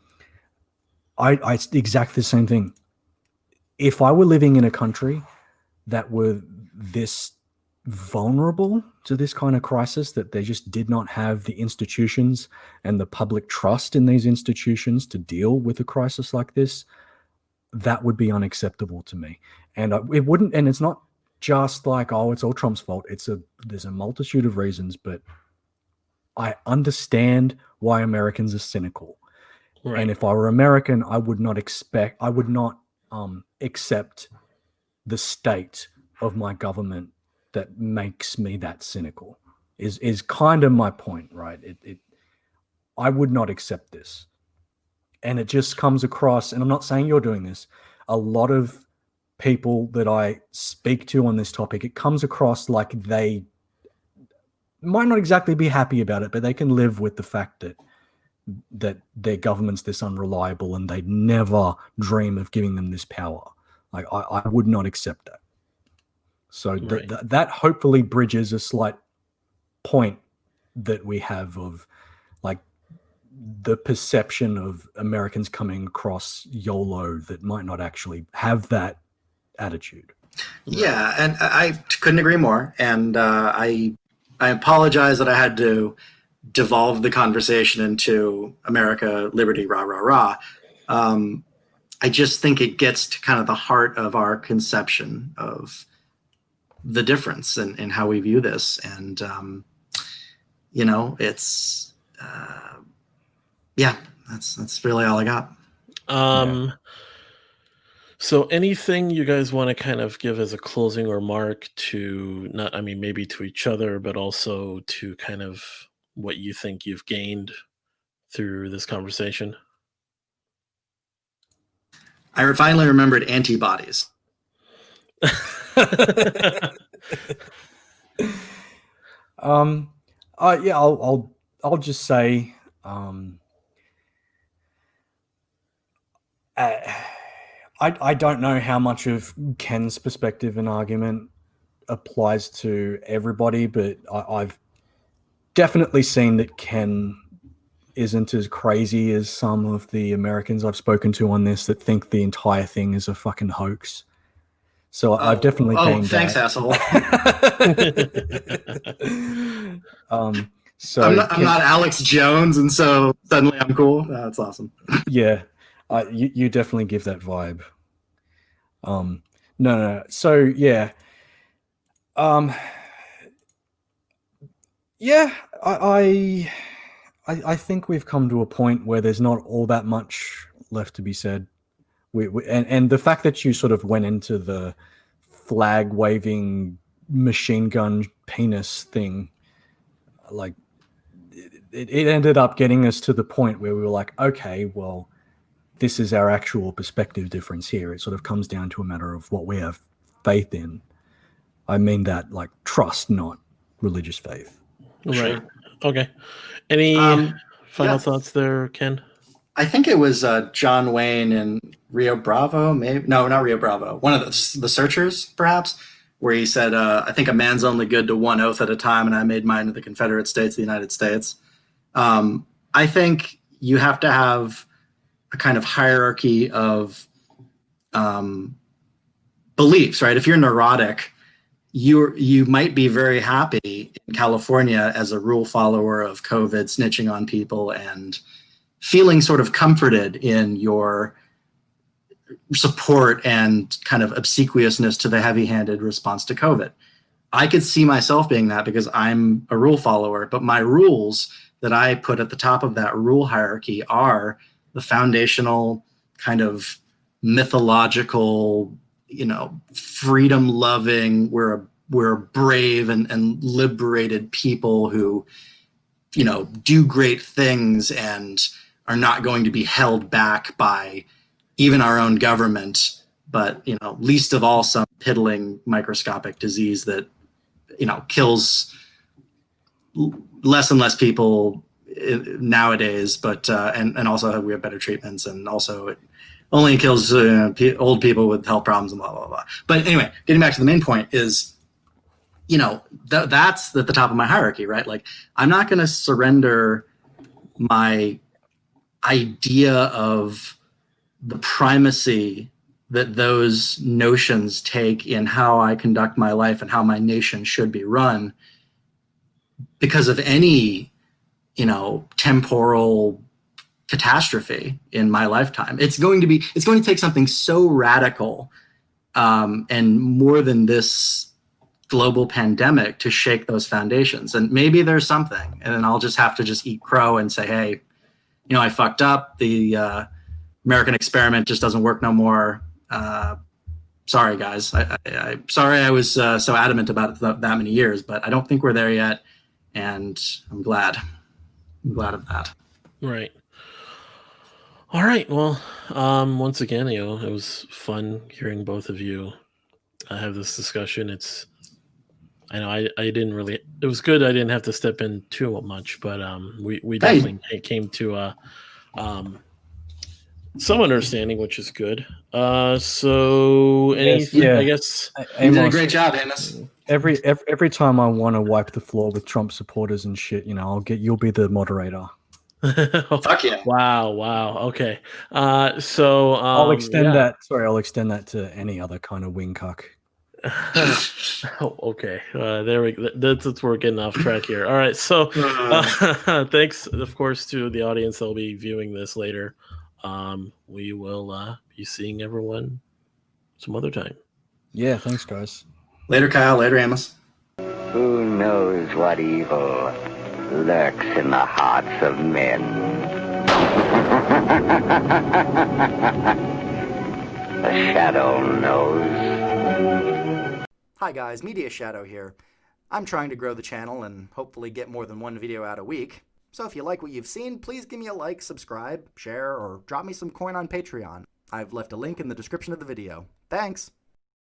I exactly the same thing. If I were living in a country that were this vulnerable to this kind of crisis, that they just did not have the institutions and the public trust in these institutions to deal with a crisis like this, that would be unacceptable to me. And it wouldn't, and it's not just like, oh, it's all Trump's fault. There's a multitude of reasons, but I understand why Americans are cynical. Right. And if I were American, I would not accept the state of my government that makes me that cynical. Is kind of my point, right? I would not accept this. And it just comes across, and I'm not saying you're doing this, a lot of people that I speak to on this topic, it comes across like they might not exactly be happy about it, but they can live with the fact that their government's this unreliable and they'd never dream of giving them this power. Like, I would not accept that. So Right. that hopefully bridges a slight point that we have of like the perception of Americans coming across YOLO that might not actually have that attitude. Yeah, and I couldn't agree more. And I apologize that I had to devolve the conversation into America, liberty, rah, rah, rah. I just think it gets to kind of the heart of our conception of the difference in how we view this. And, it's, that's really all I got. So anything you guys want to kind of give as a closing remark to maybe to each other, but also to kind of what you think you've gained through this conversation? I finally remembered antibodies. I'll just say, I don't know how much of Ken's perspective and argument applies to everybody, but I've definitely seen that Ken isn't as crazy as some of the Americans I've spoken to on this that think the entire thing is a fucking hoax. So I've definitely gained thanks, that. asshole. So I'm not Alex Jones, and so suddenly I'm cool. That's awesome. Yeah, you definitely give that vibe. No. So yeah, I think we've come to a point where there's not all that much left to be said. And the fact that you sort of went into the flag waving machine gun penis thing, like it ended up getting us to the point where we were like, okay, well, this is our actual perspective difference here. It sort of comes down to a matter of what we have faith in. I mean that like trust, not religious faith. Right. Sure. Okay. Any final thoughts there, Ken? I think it was John Wayne in Rio Bravo, maybe. No, not Rio Bravo. One of the Searchers, perhaps, where he said, I think a man's only good to one oath at a time, and I made mine to the Confederate States of the United States. I think you have to have a kind of hierarchy of beliefs, right? If you're neurotic, you might be very happy in California as a rule follower of COVID, snitching on people and feeling sort of comforted in your support and kind of obsequiousness to the heavy-handed response to COVID. I could see myself being that because I'm a rule follower, but my rules that I put at the top of that rule hierarchy are the foundational kind of mythological, freedom-loving, we're brave and liberated people who, do great things and are not going to be held back by even our own government, but, least of all some piddling microscopic disease that, kills less and less people nowadays, but and also we have better treatments, and also it only kills old people with health problems and blah, blah, blah. But anyway, getting back to the main point is, that's at the top of my hierarchy, right? Like, I'm not going to surrender my idea of the primacy that those notions take in how I conduct my life and how my nation should be run because of any, temporal catastrophe in my lifetime. It's going to take something so radical and more than this global pandemic to shake those foundations. And maybe there's something, and then I'll just have to eat crow and say, hey, I fucked up. The American experiment just doesn't work no more. Sorry, guys. Sorry I was so adamant about it that many years, but I don't think we're there yet, and I'm glad of that. Right. All right. Well, once again, it was fun hearing both of you have this discussion. I know I didn't really. It was good. I didn't have to step in too much, but we definitely came to some understanding, which is good. So anything, I guess you did a great job, Amos. Every time I want to wipe the floor with Trump supporters and shit, you'll be the moderator. Fuck yeah! Wow. Okay. So I'll extend that. Sorry, I'll extend that to any other kind of wingcock. Okay. There we go. That's we're getting off track here. All right. So thanks, of course, to the audience that'll be viewing this later. We will be seeing everyone some other time. Yeah. Thanks, guys. Later, Kyle. Later, Amos. Who knows what evil lurks in the hearts of men? The Shadow knows. Hi guys, Media Shadow here. I'm trying to grow the channel and hopefully get more than one video out a week. So if you like what you've seen, please give me a like, subscribe, share, or drop me some coin on Patreon. I've left a link in the description of the video. Thanks!